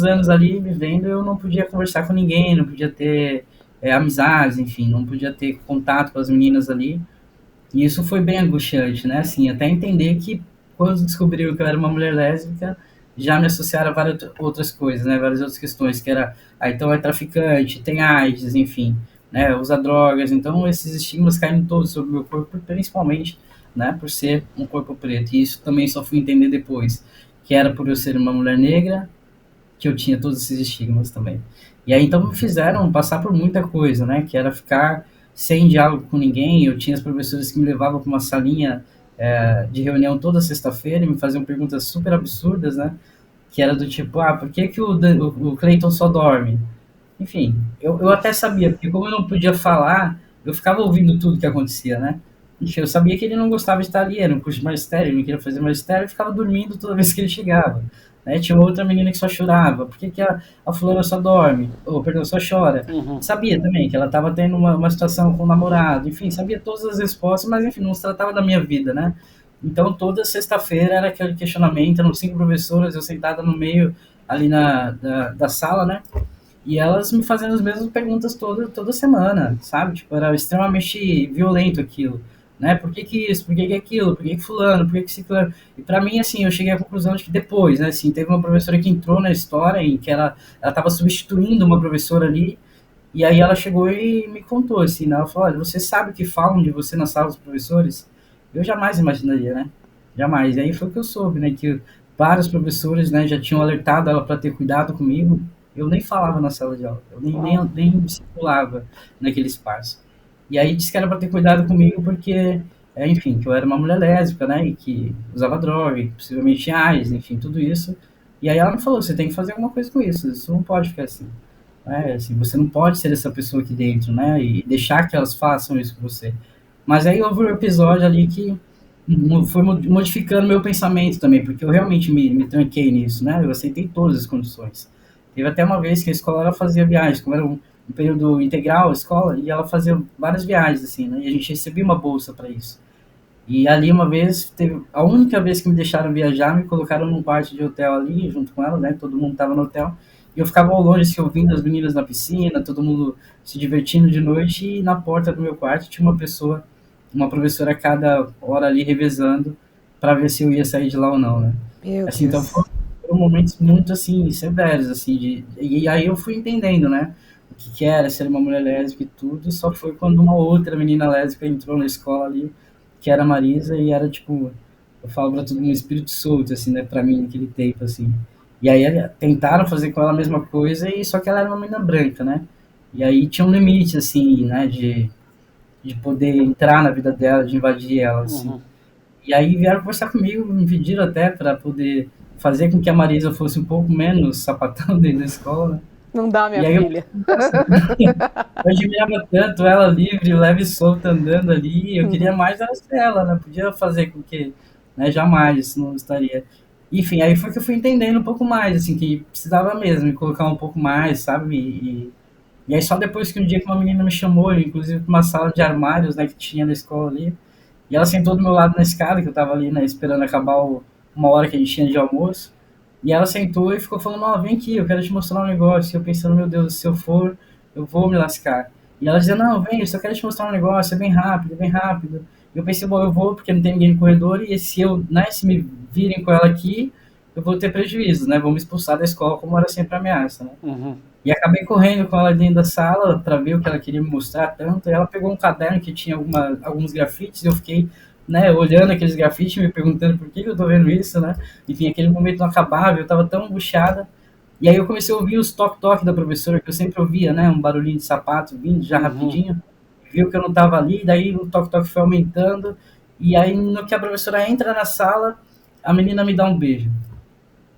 anos ali vivendo, eu não podia conversar com ninguém, não podia ter amizades, enfim, não podia ter contato com as meninas ali. E isso foi bem angustiante, né? Assim, até entender que quando descobriram que eu era uma mulher lésbica, já me associaram a várias outras coisas, né? Várias outras questões, que era, então é traficante, tem AIDS, enfim, né? Usa drogas. Então esses estigmas caem todos sobre o meu corpo, principalmente, né? Por ser um corpo preto. E isso também só fui entender depois, que era por eu ser uma mulher negra, que eu tinha todos esses estigmas também. E aí, então, me fizeram passar por muita coisa, né? Que era ficar sem diálogo com ninguém. Eu tinha as professoras que me levavam para uma salinha de reunião toda sexta-feira e me faziam perguntas super absurdas, né? que era do tipo, por que que o Clayton só dorme? Enfim, eu até sabia, porque como eu não podia falar, eu ficava ouvindo tudo que acontecia, né? Enfim, eu sabia que ele não gostava de estar ali, era um curso de magistério, ele não queria fazer magistério, e ficava dormindo toda vez que ele chegava. Né? Tinha outra menina que só chorava, por que que a fulana só dorme? Ou, perdão, só chora? Uhum. Sabia também que ela estava tendo uma situação com o namorado, enfim, sabia todas as respostas, mas enfim, não se tratava da minha vida, né? Então, toda sexta-feira era aquele questionamento, eram 5 professoras, eu sentada no meio ali da sala, né? E elas me fazendo as mesmas perguntas toda semana, sabe? Tipo, era extremamente violento aquilo, né? Por que que isso? Por que que aquilo? Por que que fulano? Por que que ciclano? E pra mim, assim, eu cheguei à conclusão de que depois, né? Assim, teve uma professora que entrou na história em que ela estava substituindo uma professora ali, e aí ela chegou e me contou, assim, né? Ela falou, olha, você sabe o que falam de você na sala dos professores? Eu jamais imaginaria, né? Jamais. E aí foi o que eu soube, né? Que vários professores, né, já tinham alertado ela para ter cuidado comigo. Eu nem falava na sala de aula, eu nem circulava naquele espaço. E aí disse que era para ter cuidado comigo porque, enfim, que eu era uma mulher lésbica, né, e que usava droga, e possivelmente tinha AIDS, enfim, tudo isso. E aí ela me falou, você tem que fazer alguma coisa com isso não pode ficar assim. Assim, você não pode ser essa pessoa aqui dentro, né, e deixar que elas façam isso com você. Mas aí houve um episódio ali que foi modificando meu pensamento também, porque eu realmente me tranquei nisso, né? Eu aceitei todas as condições. Teve até uma vez que a escola ela fazia viagens, como era um período integral, a escola, e ela fazia várias viagens, assim, né? E a gente recebia uma bolsa para isso. E ali uma vez, teve a única vez que me deixaram viajar, me colocaram num quarto de hotel ali, junto com ela, né? Todo mundo estava no hotel. E eu ficava ao longe, assim, ouvindo as meninas na piscina, todo mundo se divertindo de noite, e na porta do meu quarto tinha uma professora a cada hora ali revezando para ver se eu ia sair de lá ou não, né? Meu Assim, então Deus. foram momentos muito assim severos, assim, e aí eu fui entendendo, né? O que era ser uma mulher lésbica e tudo, e só foi quando uma outra menina lésbica entrou na escola ali, que era a Marisa, e era tipo, eu falo pra todo mundo, um espírito solto, assim, né, pra mim, naquele tempo, assim. E aí tentaram fazer com ela a mesma coisa, e só que ela era uma menina branca, né? E aí tinha um limite, assim, né, de poder entrar na vida dela, de invadir ela, assim. Uhum. E aí vieram conversar comigo, me pediram até para poder fazer com que a Marisa fosse um pouco menos sapatão dentro da escola. Não dá, minha E aí eu, filha. nossa, eu admirava tanto ela livre, leve e solta, andando ali. Eu queria mais era ser ela, né? Podia fazer com que, né? Jamais isso não estaria. Enfim, aí foi que eu fui entendendo um pouco mais, assim, que precisava mesmo me colocar um pouco mais, sabe? E aí só depois que um dia que uma menina me chamou, inclusive para uma sala de armários, né, que tinha na escola ali, e ela sentou do meu lado na escada, que eu tava ali, né, esperando acabar uma hora que a gente tinha de almoço. E ela sentou e ficou falando, ó, vem aqui, eu quero te mostrar um negócio. E eu pensando, meu Deus, se eu for, eu vou me lascar. E ela dizia, não, vem, eu só quero te mostrar um negócio, é bem rápido, é bem rápido. E eu pensei, bom, eu vou, porque não tem ninguém no corredor, e se eu, né, se me virem com ela aqui, eu vou ter prejuízo, né, vou me expulsar da escola, como era sempre a ameaça, né. Uhum. E acabei correndo com ela dentro da sala para ver o que ela queria me mostrar tanto. E ela pegou um caderno que tinha alguns grafites e eu fiquei, né, olhando aqueles grafites, me perguntando por que eu tô vendo isso, né? Enfim, aquele momento não acabava, eu tava tão angustiada. E aí eu comecei a ouvir os toque-toque da professora, que eu sempre ouvia, né? Um barulhinho de sapato vindo já rapidinho. Viu que eu não tava ali, daí o toque-toque foi aumentando. E aí, no que a professora entra na sala, a menina me dá um beijo.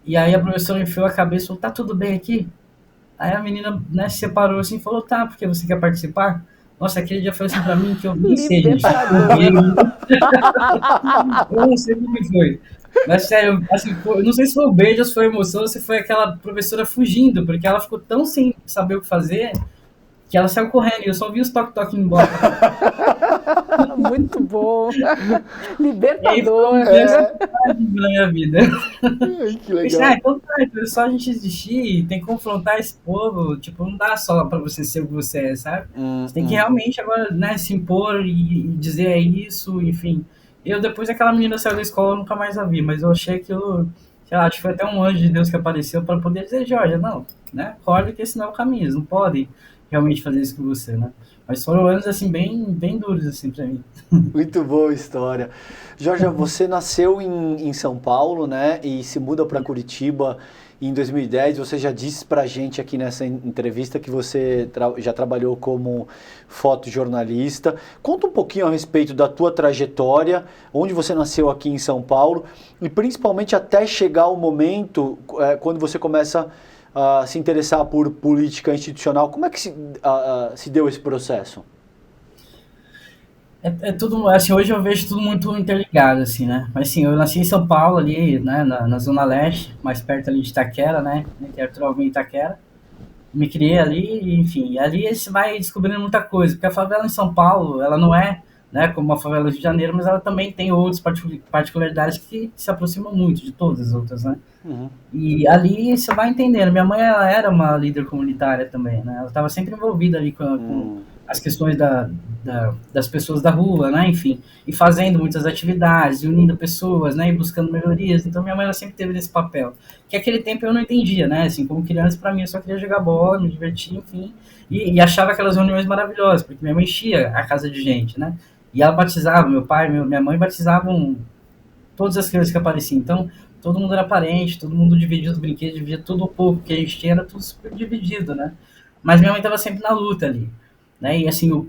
E aí a professora enfiou a cabeça e falou, tá tudo bem aqui? Aí a menina, né, se separou assim e falou, tá, porque você quer participar? Nossa, aquele dia foi assim pra mim que eu nem sei, gente. Eu não sei o que foi. Mas sério, assim, eu não sei se foi o beijo, se foi a emoção, se foi aquela professora fugindo, porque ela ficou tão sem saber o que fazer que ela saiu correndo e eu só vi os toque-toque indo embora. Muito bom. Libertador. E aí, na minha vida. Ai, que legal. Então tá, então é só a gente existir, tem que confrontar esse povo, tipo, não dá só pra você ser o que você é, sabe? Você tem que realmente agora, né, se impor e dizer é isso, enfim. Eu, depois daquela menina saiu da escola, eu nunca mais a vi, mas eu achei que eu, sei lá, acho que foi até um anjo de Deus que apareceu pra poder dizer, Jorge, não, né, acorda que esse não é o caminho, eles não podem realmente fazer isso com você, né? Mas foram anos, assim, bem duros, assim, pra mim. Muito boa história. Jorge, você nasceu em São Paulo, né? E se muda para Curitiba em 2010, você já disse pra gente aqui nessa entrevista que você já trabalhou como fotojornalista. Conta um pouquinho a respeito da tua trajetória, onde você nasceu aqui em São Paulo e principalmente até chegar o momento quando você começa a se interessar por política institucional. Como é que se deu esse processo? É tudo, assim, hoje eu vejo tudo muito interligado, assim, né? Mas, assim, eu nasci em São Paulo, ali, né, na Zona Leste, mais perto ali de Itaquera, né? Que é Arthur Alvim Itaquera. Me criei ali, e, enfim, ali você vai descobrindo muita coisa, porque a favela em São Paulo, ela não é, né, como a favela do Rio de Janeiro, mas ela também tem outras particularidades que se aproximam muito de todas as outras, né? Uhum. E ali você vai entendendo. Minha mãe, ela era uma líder comunitária também, né? Ela estava sempre envolvida ali com as questões das pessoas da rua, né? Enfim, e fazendo muitas atividades, e unindo pessoas, né? E buscando melhorias. Então, minha mãe, ela sempre teve esse papel. Que aquele tempo eu não entendia, né? Assim, como criança, para mim, eu só queria jogar bola, me divertir, enfim. E achava aquelas reuniões maravilhosas, porque minha mãe enchia a casa de gente, né? E ela batizava, meu pai, minha mãe batizavam todas as crianças que apareciam. Então, todo mundo era parente, todo mundo dividia os brinquedos, dividia tudo o pouco que a gente tinha, era tudo super dividido, né? Mas minha mãe estava sempre na luta ali, né? E assim,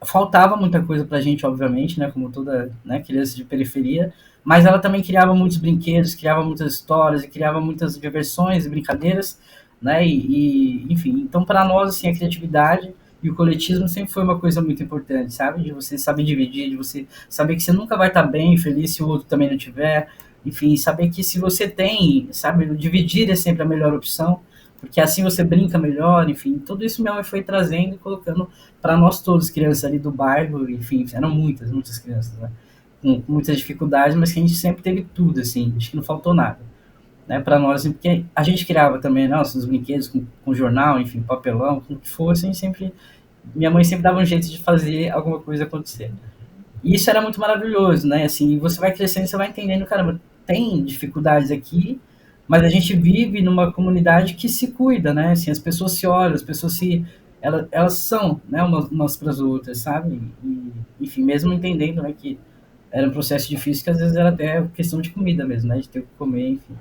faltava muita coisa pra gente, obviamente, né? Como toda, né, criança de periferia, mas ela também criava muitos brinquedos, criava muitas histórias, e criava muitas diversões e brincadeiras, né? Enfim, então para nós, assim, a criatividade e o coletismo sempre foi uma coisa muito importante, sabe? De você saber dividir, de você saber que você nunca vai estar bem, feliz se o outro também não tiver. Enfim, saber que se você tem, sabe, dividir é sempre a melhor opção, porque assim você brinca melhor, enfim, tudo isso minha mãe foi trazendo e colocando para nós todos, crianças ali do bairro, enfim, eram muitas crianças, né? Com muitas dificuldades, mas que a gente sempre teve tudo, assim, acho que não faltou nada, né, para nós, assim, porque a gente criava também nossos brinquedos com jornal, enfim, papelão, com o que fosse, a gente sempre, minha mãe sempre dava um jeito de fazer alguma coisa acontecer. E isso era muito maravilhoso, né? Assim, você vai crescendo, você vai entendendo, caramba, tem dificuldades aqui, mas a gente vive numa comunidade que se cuida, né? Assim, as pessoas se olham, as pessoas elas são, né, umas para as outras, sabe? E, enfim, mesmo entendendo, né, que era um processo difícil, que às vezes era até questão de comida mesmo, né? De ter o que comer, enfim.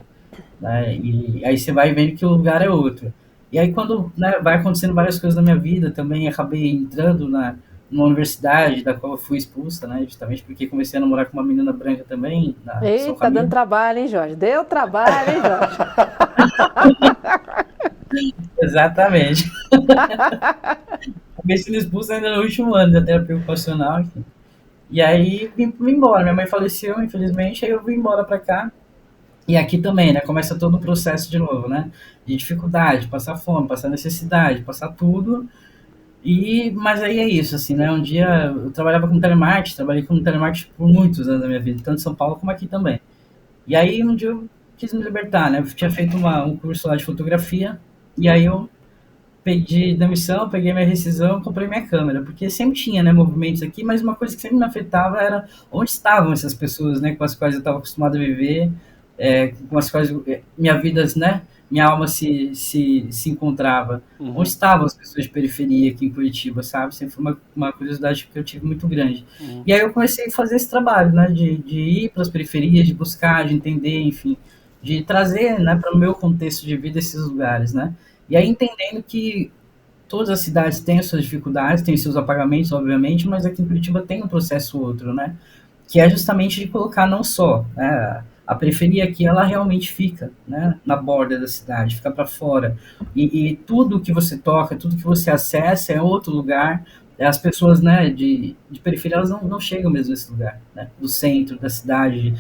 Né? E aí você vai vendo que o lugar é outro. E aí quando, né, vai acontecendo várias coisas na minha vida, também acabei entrando numa universidade da qual eu fui expulsa, né, justamente porque comecei a namorar com uma menina branca também. Eita, tá dando trabalho, hein, Jorge? Deu trabalho, hein, Jorge? Exatamente. Acabei sendo expulsa ainda no último ano da terapia ocupacional, enfim. E aí vim embora. Minha mãe faleceu, infelizmente, aí eu vim embora pra cá. E aqui também, né, começa todo o processo de novo, né, de dificuldade, passar fome, passar necessidade, passar tudo. Mas aí é isso, assim, né, um dia eu trabalhava com telemarketing, trabalhei com telemarketing por muitos anos da minha vida, tanto em São Paulo como aqui também. E aí um dia eu quis me libertar, né, eu tinha feito um curso lá de fotografia, e aí eu pedi demissão, peguei minha rescisão, comprei minha câmera, porque sempre tinha, né, movimentos aqui, mas uma coisa que sempre me afetava era onde estavam essas pessoas, né, com as quais eu estava acostumado a viver, com as quais minha vida, né, minha alma se encontrava. Uhum. Onde estavam as pessoas de periferia aqui em Curitiba, sabe? Sempre foi uma curiosidade que eu tive muito grande. Uhum. E aí eu comecei a fazer esse trabalho, né, de ir para as periferias, de buscar, de entender, enfim, de trazer, né, para o meu contexto de vida esses lugares, né? E aí entendendo que todas as cidades têm as suas dificuldades, têm seus apagamentos, obviamente, mas aqui em Curitiba tem um processo outro, né? Que é justamente de colocar não só, né, a periferia aqui, ela realmente fica, né, na borda da cidade, fica para fora. E tudo que você toca, tudo que você acessa é outro lugar. As pessoas, né, de periferia, elas não chegam mesmo nesse lugar, né, do centro, da cidade,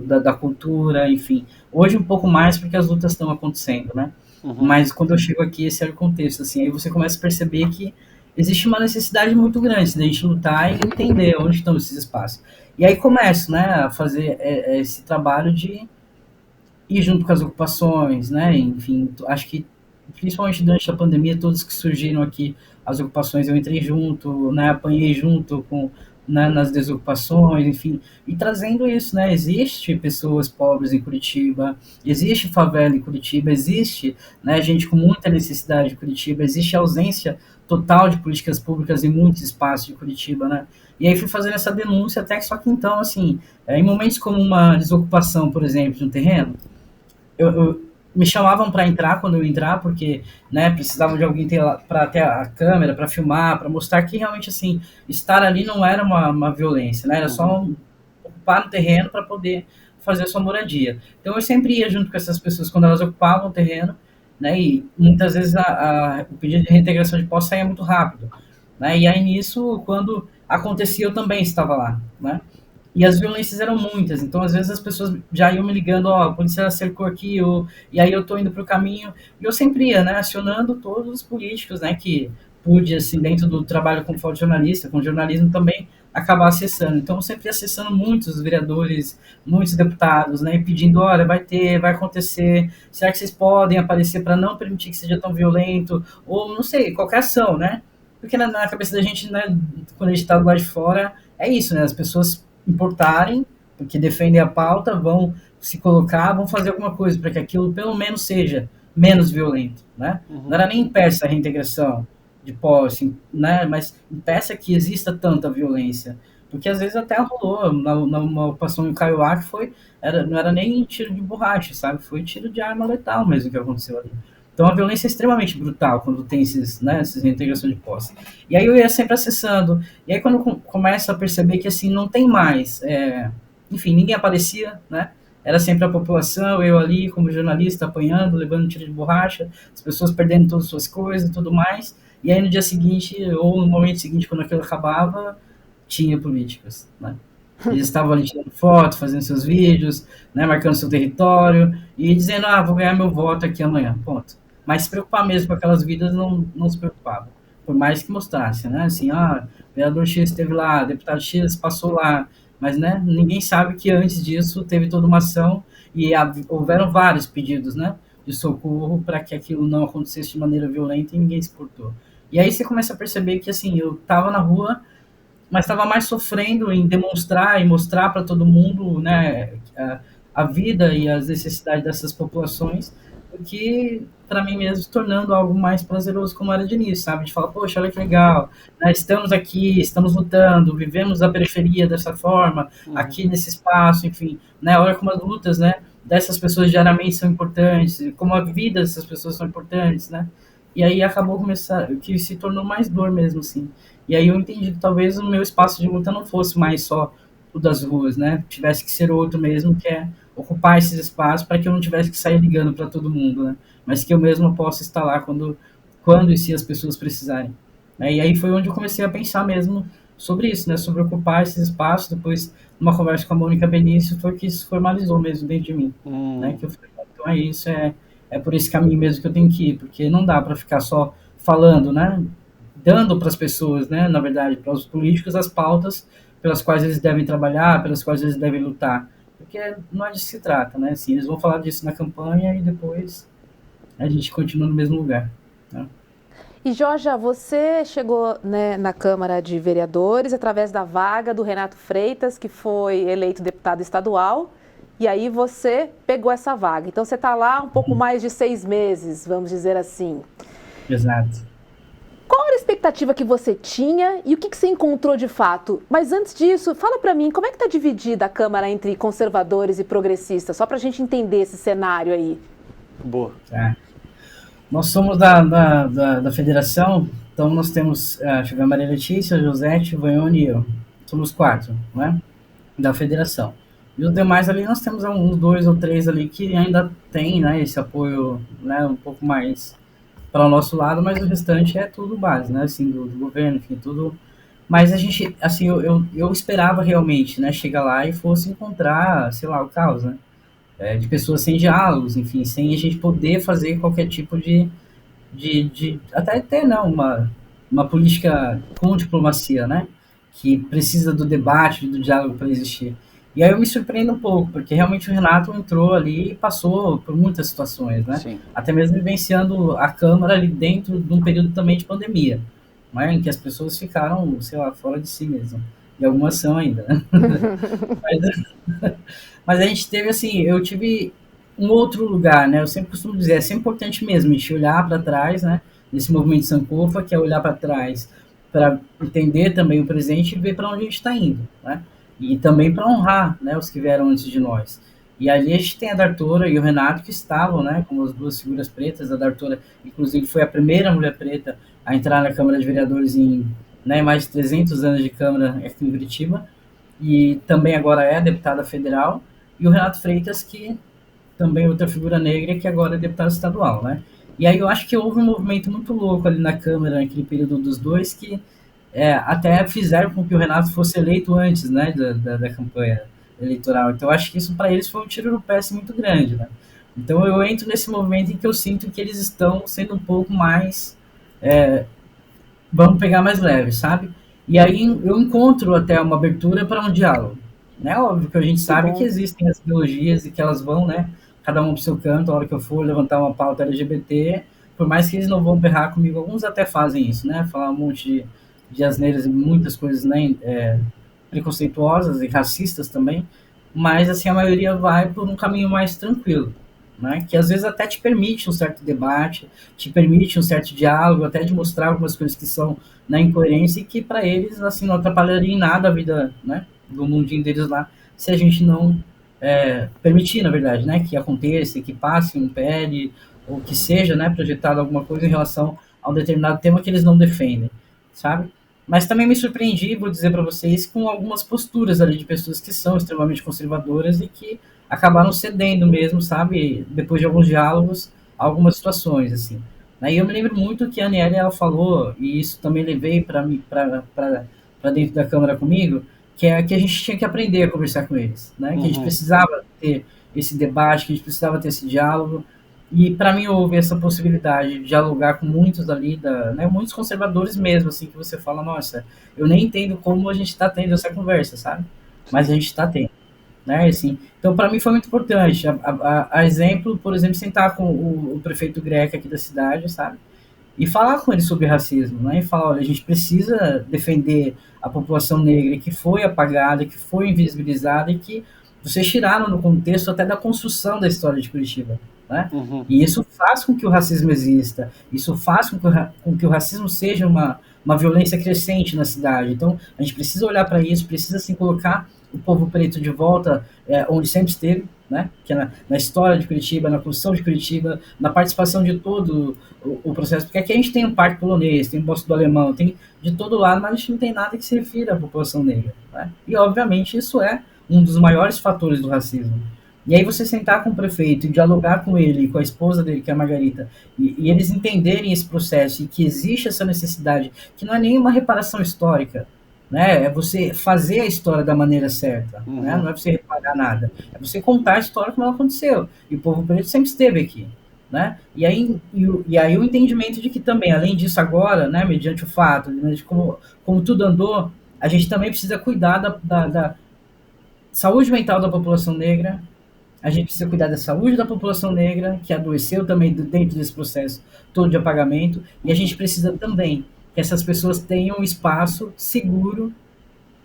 da cultura, enfim. Hoje um pouco mais, porque as lutas estão acontecendo, né? Uhum. Mas quando eu chego aqui, esse era o contexto, assim, aí você começa a perceber que existe uma necessidade muito grande de a gente lutar e entender onde estão esses espaços. E aí começo, né, a fazer esse trabalho de ir junto com as ocupações, né, enfim, acho que principalmente durante a pandemia, todos que surgiram aqui, as ocupações, eu entrei junto, né, apanhei junto com, né, nas desocupações, enfim, e trazendo isso, né, existe pessoas pobres em Curitiba, existe favela em Curitiba, existe, né, gente com muita necessidade em Curitiba, existe ausência total de políticas públicas em muitos espaços de Curitiba, né, e aí fui fazendo essa denúncia, até que só que então, assim, em momentos como uma desocupação, por exemplo, de um terreno, me chamavam para entrar quando eu entrar, porque, né, precisavam de alguém para ter a câmera, para filmar, para mostrar que realmente, assim, estar ali não era uma violência, né, era só ocupar o terreno para poder fazer a sua moradia. Então eu sempre ia junto com essas pessoas quando elas ocupavam o terreno, né, e muitas vezes o pedido de reintegração de posse saía muito rápido, né, e aí nisso, quando acontecia, eu também estava lá, né, e as violências eram muitas, então às vezes as pessoas já iam me ligando, ó, a polícia cercou aqui, e aí eu tô indo pro caminho, e eu sempre ia, né, acionando todos os políticos, né, que pude, assim, dentro do trabalho como fotojornalista, com jornalismo também, acabar acessando. Então eu sempre ia acessando muitos vereadores, muitos deputados, né, pedindo, olha, vai acontecer, será que vocês podem aparecer para não permitir que seja tão violento, ou não sei, qualquer ação, né, porque na cabeça da gente, né, quando a gente tá do lado de fora, é isso, né, as pessoas importarem, porque defendem a pauta, vão se colocar, vão fazer alguma coisa para que aquilo pelo menos seja menos violento, né? Não era nem impeça a reintegração de posse, né? Mas impeça que exista tanta violência, porque às vezes até rolou na ocupação em Kaiowá que não era nem tiro de borracha, sabe? Foi tiro de arma letal mesmo que aconteceu ali. Então a violência é extremamente brutal quando tem essas reintegrações de posse. E aí eu ia sempre acessando. E aí quando começa a perceber que assim não tem mais, enfim, ninguém aparecia, né? Era sempre a população, eu ali como jornalista apanhando, levando tiro de borracha, as pessoas perdendo todas as suas coisas e tudo mais. E aí no dia seguinte, ou no momento seguinte, quando aquilo acabava, tinha políticos, né? Eles estavam ali tirando foto, fazendo seus vídeos, né, marcando seu território e dizendo, vou ganhar meu voto aqui amanhã, ponto. Mas se preocupar mesmo com aquelas vidas, não se preocupava. Por mais que mostrasse, né, assim, vereador X esteve lá, deputado X passou lá, mas, né, ninguém sabe que antes disso teve toda uma ação e houveram vários pedidos, né, de socorro para que aquilo não acontecesse de maneira violenta e ninguém se portou. E aí você começa a perceber que, assim, eu estava na rua, mas estava mais sofrendo em demonstrar e mostrar para todo mundo, né, a vida e as necessidades dessas populações, do que para mim mesmo se tornando algo mais prazeroso como era de início, sabe? De falar, poxa, olha que legal, né, estamos aqui, estamos lutando, vivemos a periferia dessa forma, aqui nesse espaço, enfim, né, olha como as lutas, né, dessas pessoas diariamente são importantes, como a vida dessas pessoas são importantes, né? E aí acabou que se tornou mais dor mesmo, assim. E aí eu entendi que talvez o meu espaço de luta não fosse mais só o das ruas, né? Tivesse que ser outro mesmo, que é ocupar esses espaços para que eu não tivesse que sair ligando para todo mundo, né? Mas que eu mesmo possa estar lá quando e se as pessoas precisarem. E aí foi onde eu comecei a pensar mesmo sobre isso, né? Sobre ocupar esses espaços. Depois, numa conversa com a Mônica Benício, foi que isso formalizou mesmo dentro de mim, né? Que eu falei, então é isso, é por esse caminho mesmo que eu tenho que ir, porque não dá para ficar só falando, né? Dando para as pessoas, né, na verdade, para os políticos, as pautas pelas quais eles devem trabalhar, pelas quais eles devem lutar. Porque não é disso que se trata, né? Assim, eles vão falar disso na campanha e depois a gente continua no mesmo lugar, né? E, Georgia, você chegou, né, na Câmara de Vereadores através da vaga do Renato Freitas, que foi eleito deputado estadual, e aí você pegou essa vaga. Então, você está lá um pouco mais de 6 meses, vamos dizer assim. Exato. Qual era a expectativa que você tinha e o que você encontrou de fato? Mas antes disso, fala para mim, como é que está dividida a Câmara entre conservadores e progressistas? Só para a gente entender esse cenário aí. Boa. Nós somos da federação, então nós temos a Maria Letícia, Josete, Vanhone e eu. Somos 4, né? Da federação. E os demais ali, nós temos uns 2 ou 3 ali que ainda tem, né, esse apoio, né, um pouco mais para o nosso lado, mas o restante é tudo base, né, assim, do governo, enfim, tudo. Mas a gente, assim, eu esperava realmente, né, chegar lá e fosse encontrar, sei lá, o caos, né, de pessoas sem diálogos, enfim, sem a gente poder fazer qualquer tipo de até ter, não, uma política com diplomacia, né, que precisa do debate, do diálogo para existir. E aí eu me surpreendo um pouco, porque realmente o Renato entrou ali e passou por muitas situações, né? Sim. Até mesmo vivenciando a Câmara ali dentro de um período também de pandemia, né? Em que as pessoas ficaram, sei lá, fora de si mesmo. E algumas são ainda, né? Mas a gente teve, assim, eu tive um outro lugar, né? Eu sempre costumo dizer, é sempre importante mesmo a gente olhar para trás, né? Nesse movimento Sankofa, que é olhar para trás para entender também o presente e ver para onde a gente está indo, né? E também para honrar, né, os que vieram antes de nós. E ali a gente tem a Dartora e o Renato que estavam, né, como as duas figuras pretas. A Dartora, inclusive, foi a primeira mulher preta a entrar na Câmara de Vereadores em, né, mais de 300 anos de Câmara aqui em Curitiba, e também agora é deputada federal. E o Renato Freitas, que também é outra figura negra, que agora é deputado estadual, né? E aí eu acho que houve um movimento muito louco ali na Câmara, naquele período dos dois, que até fizeram com que o Renato fosse eleito antes, né, da campanha eleitoral. Então, eu acho que isso para eles foi um tiro no pé assim, muito grande, né? Então, eu entro nesse movimento em que eu sinto que eles estão sendo um pouco mais, vamos pegar mais leve, sabe? E aí eu encontro até uma abertura para um diálogo. Né? Óbvio que a gente sabe que existem as ideologias e que elas vão, né, cada um pro seu canto. A hora que eu for levantar uma pauta LGBT, por mais que eles não vão berrar comigo, alguns até fazem isso, né? Falar um monte de asneiras e muitas coisas, né, preconceituosas e racistas também, mas assim a maioria vai por um caminho mais tranquilo, né? Que às vezes até te permite um certo debate, te permite um certo diálogo, até de mostrar algumas coisas que são na incoerência e que para eles assim não atrapalharia em nada a vida, né, do mundinho deles lá, se a gente não permitir, na verdade, né, que aconteça, que passe um PL ou que seja, né, projetado alguma coisa em relação a um determinado tema que eles não defendem, sabe? Mas também me surpreendi, vou dizer para vocês, com algumas posturas ali de pessoas que são extremamente conservadoras e que acabaram cedendo mesmo, sabe, depois de alguns diálogos, algumas situações, assim. Aí eu me lembro muito que a Aniele, ela falou, e isso também levei para dentro da Câmara comigo, que é que a gente tinha que aprender a conversar com eles, né? Que a gente precisava ter esse debate, que a gente precisava ter esse diálogo. E para mim houve essa possibilidade de dialogar com muitos ali, né, muitos conservadores mesmo, assim, que você fala, nossa, eu nem entendo como a gente está tendo essa conversa, sabe? Mas a gente está tendo, né? Assim, então, para mim foi muito importante. A exemplo, por exemplo, sentar com o prefeito Greca aqui da cidade, sabe? E falar com ele sobre racismo, né? E falar, olha, a gente precisa defender a população negra que foi apagada, que foi invisibilizada e que vocês tiraram do contexto até da construção da história de Curitiba, né? E isso faz com que o racismo exista, isso faz com que o racismo seja uma violência crescente na cidade. Então, a gente precisa olhar para isso, precisa, assim, colocar o povo preto de volta onde sempre esteve, né? Que é na história de Curitiba, na construção de Curitiba, na participação de todo o processo, porque aqui a gente tem um parque polonês, tem um bosque do alemão, tem de todo lado, mas a gente não tem nada que se refira à população negra, né? E, obviamente, isso é um dos maiores fatores do racismo. E aí você sentar com o prefeito e dialogar com ele, com a esposa dele, que é a Margarita, e eles entenderem esse processo e que existe essa necessidade, que não é nenhuma reparação histórica, né? É você fazer a história da maneira certa, né? Não é você reparar nada, é você contar a história como ela aconteceu. E o povo preto sempre esteve aqui, né? E aí o entendimento de que também, além disso agora, né, mediante o fato, né, de como tudo andou, a gente também precisa cuidar da saúde mental da população negra, a gente precisa cuidar da saúde da população negra, que adoeceu também dentro desse processo todo de apagamento, e a gente precisa também que essas pessoas tenham um espaço seguro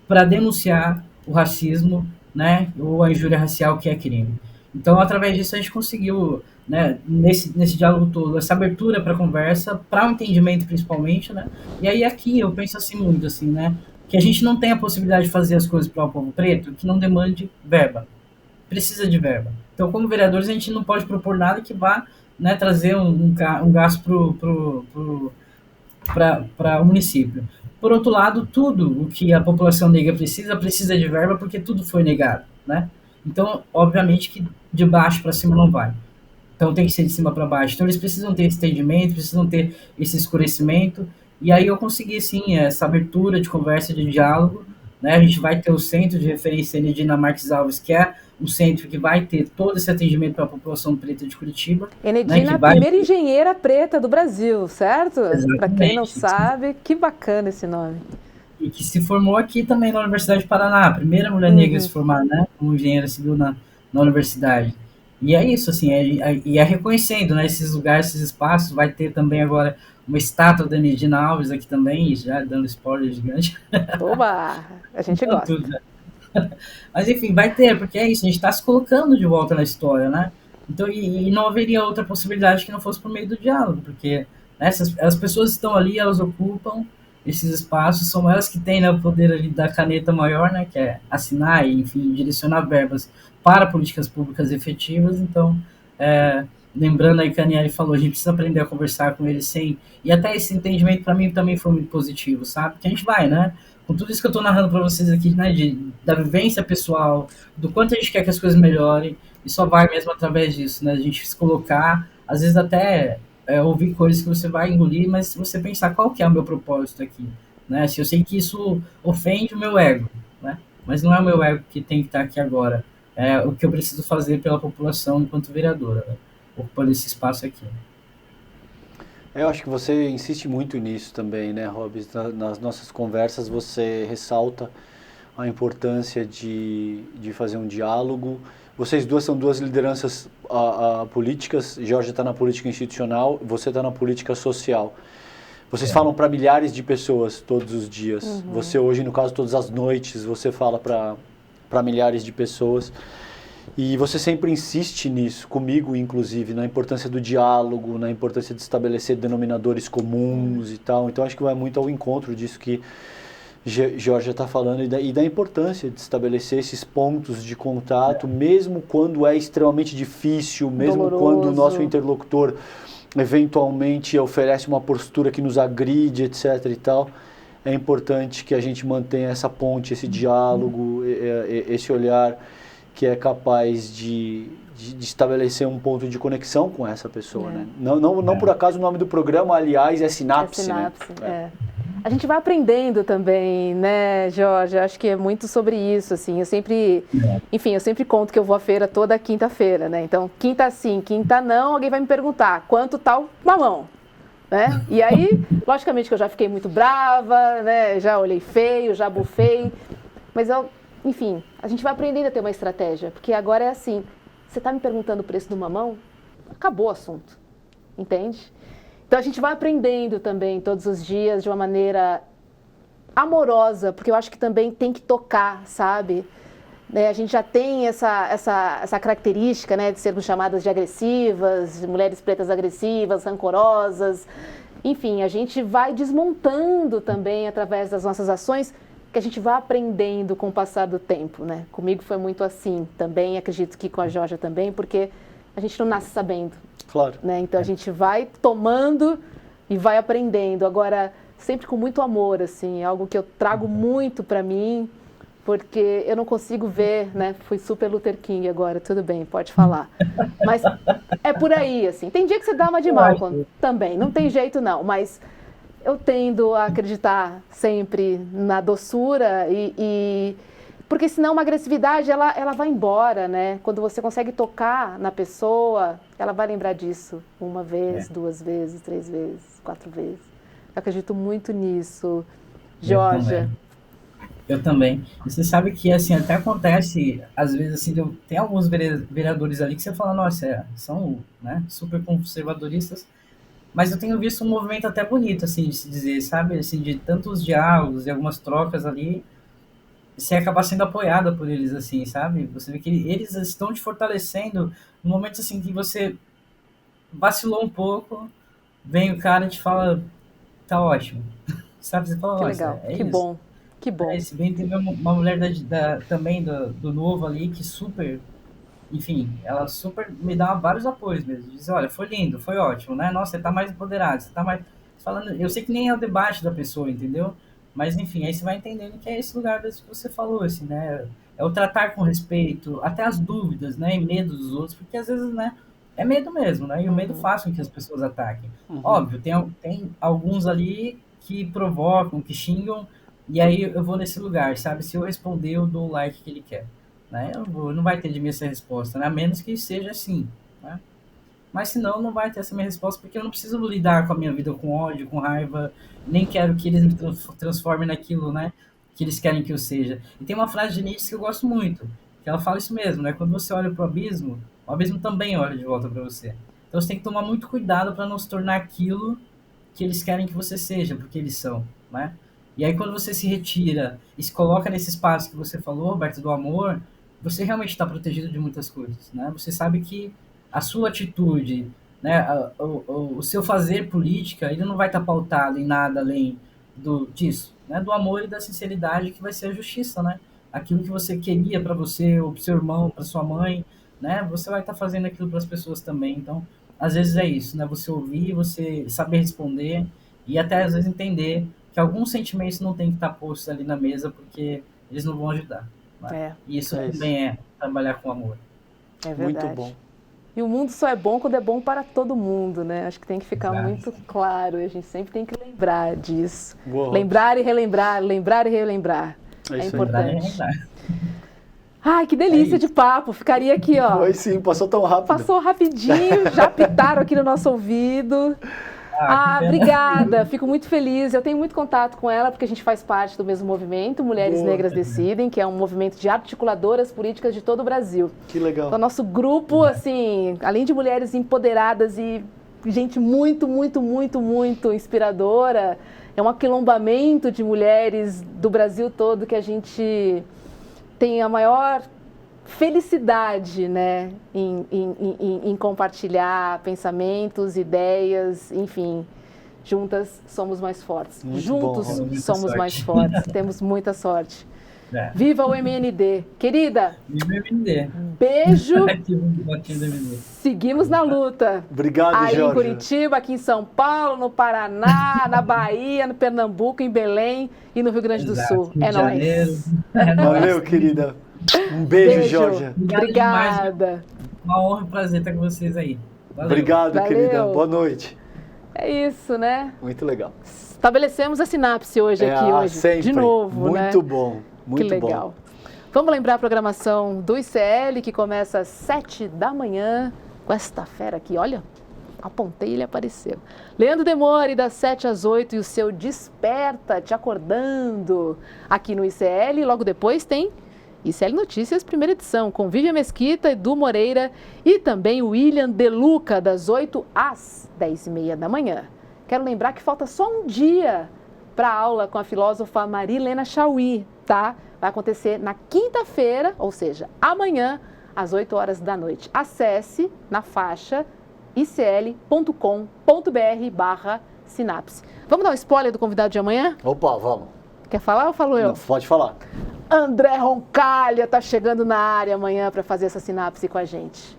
para denunciar o racismo, né, ou a injúria racial, que é crime. Então, através disso, a gente conseguiu, né, nesse diálogo todo, essa abertura para conversa, para o entendimento principalmente, né, e aí aqui eu penso assim muito, assim, né, que a gente não tem a possibilidade de fazer as coisas para o povo preto que não demande verba. Precisa de verba. Então, como vereadores, a gente não pode propor nada que vá, né, trazer um gasto para o município. Por outro lado, tudo o que a população negra precisa de verba porque tudo foi negado, né? Então, obviamente que de baixo para cima não vai. Então tem que ser de cima para baixo. Então eles precisam ter esse entendimento, precisam ter esse escurecimento. E aí eu consegui, sim, essa abertura de conversa, de diálogo, né? A gente vai ter o Centro de Referência Enedina Marques Alves, que é um centro que vai ter todo esse atendimento para a população preta de Curitiba. Enedina, né, a primeira engenheira preta do Brasil, certo? Para quem não Exatamente. sabe, que bacana esse nome. E que se formou aqui também na Universidade de Paraná, a primeira mulher negra a se formar, né, como engenheira civil na universidade. E é isso, assim, é reconhecendo, né, esses lugares, esses espaços. Vai ter também agora uma estátua da Enedina Alves aqui também, já dando spoiler gigante. Oba! A gente gosta. Tudo, né? Mas enfim, vai ter, porque é isso, a gente está se colocando de volta na história, né? Então, e não haveria outra possibilidade que não fosse por meio do diálogo, porque, né, as pessoas estão ali, elas ocupam esses espaços, são elas que têm, né, o poder ali da caneta maior, né, que é assinar e, enfim, direcionar verbas para políticas públicas efetivas. Então, lembrando aí que a Aniele falou, a gente precisa aprender a conversar com eles sem... E até esse entendimento, para mim, também foi muito positivo, sabe? Porque a gente vai, né? Com tudo isso que eu estou narrando para vocês aqui, né? Da vivência pessoal, do quanto a gente quer que as coisas melhorem, e só vai mesmo através disso, né? A gente se colocar, às vezes até ouvir coisas que você vai engolir, mas se você pensar qual que é o meu propósito aqui, né? Se eu sei que isso ofende o meu ego, né? Mas não é o meu ego que tem que estar aqui agora. É o que eu preciso fazer pela população enquanto vereadora, né? Ocupando esse espaço aqui. Eu acho que você insiste muito nisso também, né, Robes? Nas nossas conversas você ressalta a importância de fazer um diálogo. Vocês duas são duas lideranças políticas. Jorge está na política institucional, você está na política social. Vocês falam para milhares de pessoas todos os dias. Uhum. Você hoje, no caso, todas as noites, você fala para milhares de pessoas. E você sempre insiste nisso, comigo inclusive, na importância do diálogo, na importância de estabelecer denominadores comuns e tal. Então acho que vai muito ao encontro disso que Jorge está falando e da importância de estabelecer esses pontos de contato, mesmo quando é extremamente difícil, mesmo doloroso, quando o nosso interlocutor eventualmente oferece uma postura que nos agride, etc. e tal. É importante que a gente mantenha essa ponte, esse diálogo, esse olhar que é capaz de estabelecer um ponto de conexão com essa pessoa, né? Não por acaso o nome do programa, aliás, é Sinapse, né? A gente vai aprendendo também, né, Jorge? Acho que é muito sobre isso, assim. Eu sempre conto que eu vou à feira toda quinta-feira, né? Então, quinta sim, quinta não, alguém vai me perguntar quanto tal mamão, né? E aí, logicamente que eu já fiquei muito brava, né? Já olhei feio, já bufei, mas enfim, a gente vai aprendendo a ter uma estratégia, porque agora é assim, você está me perguntando o preço do mamão? Acabou o assunto, entende? Então a gente vai aprendendo também todos os dias de uma maneira amorosa, porque eu acho que também tem que tocar, sabe? Né? A gente já tem essa característica, né, de sermos chamadas de agressivas, de mulheres pretas agressivas, rancorosas. Enfim, a gente vai desmontando também através das nossas ações, que a gente vai aprendendo com o passar do tempo, né? Comigo foi muito assim também, acredito que com a Jorge também, porque a gente não nasce sabendo. Claro. Né? Então a gente vai tomando e vai aprendendo. Agora, sempre com muito amor, assim, é algo que eu trago muito para mim, porque eu não consigo ver, né? Fui super Luther King agora, tudo bem, pode falar. Mas é por aí, assim. Tem dia que você dá uma de mal também, não tem jeito não, mas eu tendo a acreditar sempre na doçura porque senão uma agressividade, ela vai embora, né? Quando você consegue tocar na pessoa, ela vai lembrar disso uma vez, 2 vezes, 3 vezes, 4 vezes. Eu acredito muito nisso. Jorge. Eu também. E você sabe que, assim, até acontece, às vezes, assim, tem alguns vereadores ali que você fala, nossa, são, né, super conservadoristas, mas eu tenho visto um movimento até bonito, assim, de se dizer, sabe? Assim, de tantos diálogos e algumas trocas ali, você acabar sendo apoiada por eles, assim, sabe? Você vê que eles estão te fortalecendo no momento, assim, que você vacilou um pouco, vem o cara e te fala, tá ótimo. Sabe? Você fala, que legal, que isso. Bom, que bom. Se bem tem uma mulher também do Novo ali, que super... Enfim, ela super me dá vários apoios mesmo. Diz, olha, foi lindo, foi ótimo, né? Nossa, você tá mais empoderado, você tá mais... falando, eu sei que nem é o debate da pessoa, entendeu? Mas, enfim, aí você vai entendendo que é esse lugar desse que você falou, assim, né? É o tratar com respeito, até as dúvidas, né? E medo dos outros, porque às vezes, né? É medo mesmo, né? E o medo faz com que as pessoas ataquem. Óbvio, tem alguns ali que provocam, que xingam, e aí eu vou nesse lugar, sabe? Se eu responder, eu dou o like que ele quer. Né? Não vai ter de mim essa resposta, né? A menos que seja assim, né? Mas senão não vai ter essa minha resposta, porque eu não preciso lidar com a minha vida com ódio, com raiva, nem quero que eles me transformem naquilo, né? Que eles querem que eu seja. E tem uma frase de Nietzsche que eu gosto muito, que ela fala isso mesmo, né? Quando você olha para o abismo também olha de volta para você. Então você tem que tomar muito cuidado para não se tornar aquilo que eles querem que você seja, porque eles são, né? E aí quando você se retira e se coloca nesse espaço que você falou, Roberto, do amor, você realmente está protegido de muitas coisas, né? Você sabe que a sua atitude, né, o seu fazer política, ele não vai estar pautado em nada além disso, né? Do amor e da sinceridade que vai ser a justiça, né? aquilo que você queria para você, ou para seu irmão, para sua mãe, né? Você vai estar fazendo aquilo para as pessoas também. Então, às vezes é isso, né? Você ouvir, você saber responder e até às vezes entender que alguns sentimentos não tem que estar postos ali na mesa porque eles não vão ajudar. Né? E isso também é trabalhar com amor. É verdade. Muito bom. E o mundo só é bom quando é bom para todo mundo, né? Acho que tem que ficar muito claro. A gente sempre tem que lembrar disso. Boa. Lembrar e relembrar, lembrar e relembrar. É importante. Ai, que delícia de papo. Ficaria aqui, ó. Foi sim, passou tão rápido. Passou rapidinho, já pitaram aqui no nosso ouvido. Obrigada, fico muito feliz. Eu tenho muito contato com ela porque a gente faz parte do mesmo movimento, Mulheres Negras Decidem, que é um movimento de articuladoras políticas de todo o Brasil. Que legal. Então, nosso grupo, assim, além de mulheres empoderadas e gente muito, muito, muito, muito inspiradora, é um aquilombamento de mulheres do Brasil todo que a gente tem a maior felicidade, né, em compartilhar pensamentos, ideias, enfim, juntas somos mais fortes. Muito juntos bom. somos mais fortes, temos muita sorte. Viva o MND. Querida, viva o MND. Beijo. Seguimos na luta. Obrigado, aí Jorge. Em Curitiba, aqui em São Paulo, no Paraná, na Bahia, no Pernambuco, em Belém e no Rio Grande do Sul. É nóis. Valeu, querida. Um beijo, Jorge. Obrigada. Uma honra e prazer estar com vocês aí. Valeu. Obrigado, querida. Boa noite. É isso, né? Muito legal. Estabelecemos a sinapse hoje aqui hoje. Sempre. De novo, né? Muito bom. Muito que legal. Bom. Vamos lembrar a programação do ICL, que começa às 7 da manhã, com esta fera aqui, olha, apontei e ele apareceu. Leandro Demore, das 7 às 8, e o seu Desperta, te acordando, aqui no ICL. E logo depois tem ICL Notícias, primeira edição, com Vivian Mesquita, Edu Moreira e também o William Deluca, das 8 às 10h30 da manhã. Quero lembrar que falta só um dia para a aula com a filósofa Marilena Chauí, tá? Vai acontecer na quinta-feira, ou seja, amanhã, às 8 horas da noite. Acesse na faixa icl.com.br/sinapse. Vamos dar um spoiler do convidado de amanhã? Opa, vamos. Quer falar ou falo eu? Não, pode falar. André Roncalha está chegando na área amanhã para fazer essa sinapse com a gente.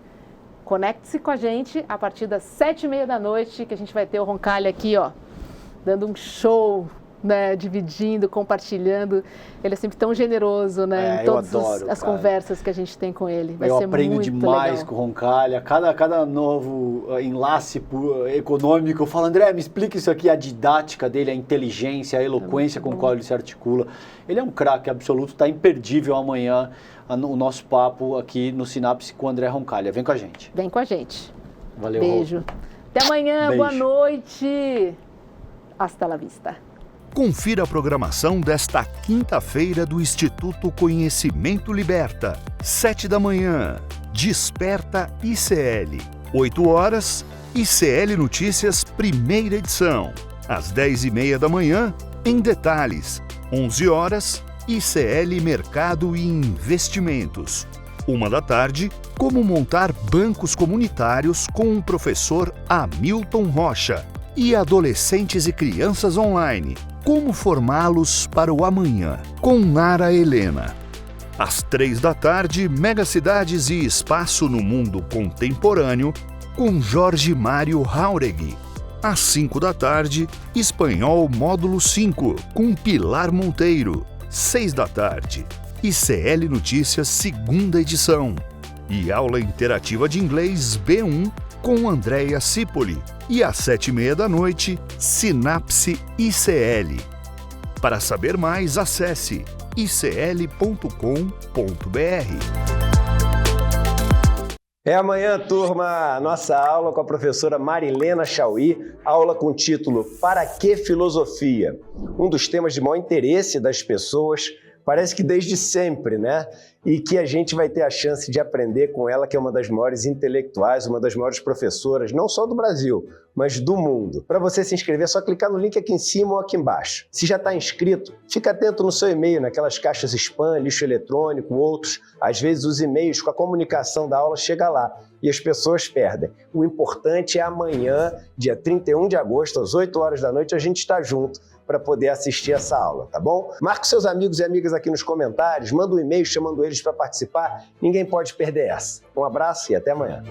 Conecte-se com a gente a partir das 7h30 da noite, que a gente vai ter o Roncalha aqui, ó, dando um show, né, dividindo, compartilhando. Ele é sempre tão generoso, né, em todas as conversas que a gente tem com ele. Vai ser muito legal. Eu aprendo demais com o Roncalha. Cada novo enlace econômico, eu falo, André, me explica isso aqui, a didática dele, a inteligência, a eloquência com a qual ele se articula. Ele é um craque absoluto, está imperdível amanhã o nosso papo aqui no Sinapse com o André Roncalha. Vem com a gente. Vem com a gente. Valeu. Beijo. Até amanhã, beijo. Boa noite. Hasta la vista. Confira a programação desta quinta-feira do Instituto Conhecimento Liberta. 7 da manhã, Desperta ICL. 8 horas, ICL Notícias, primeira edição. Às 10h30 da manhã, Em Detalhes. 11 horas, ICL Mercado e Investimentos. 1 da tarde, Como montar bancos comunitários com o professor Hamilton Rocha. E adolescentes e crianças online. Como formá-los para o amanhã, com Nara Helena. Às 3 da tarde, Megacidades e Espaço no Mundo Contemporâneo, com Jorge Mário Jauregui. Às 5 da tarde, Espanhol Módulo 5, com Pilar Monteiro. 6 da tarde, ICL Notícias, segunda edição. E aula interativa de inglês B1, com Andréia Cipoli. E às 7h30 da noite, Sinapse ICL. Para saber mais, acesse icl.com.br. É amanhã, turma, nossa aula com a professora Marilena Chauí, aula com o título Para que Filosofia? Um dos temas de maior interesse das pessoas, parece que desde sempre, né? E que a gente vai ter a chance de aprender com ela, que é uma das maiores intelectuais, uma das maiores professoras, não só do Brasil, mas do mundo. Para você se inscrever, é só clicar no link aqui em cima ou aqui embaixo. Se já está inscrito, fica atento no seu e-mail, naquelas caixas spam, lixo eletrônico, outros. Às vezes os e-mails com a comunicação da aula chegam lá e as pessoas perdem. O importante é amanhã, dia 31 de agosto, às 8 horas da noite, a gente está junto para poder assistir essa aula, tá bom? Marca seus amigos e amigas aqui nos comentários, manda um e-mail chamando eles para participar. Ninguém pode perder essa. Um abraço e até amanhã.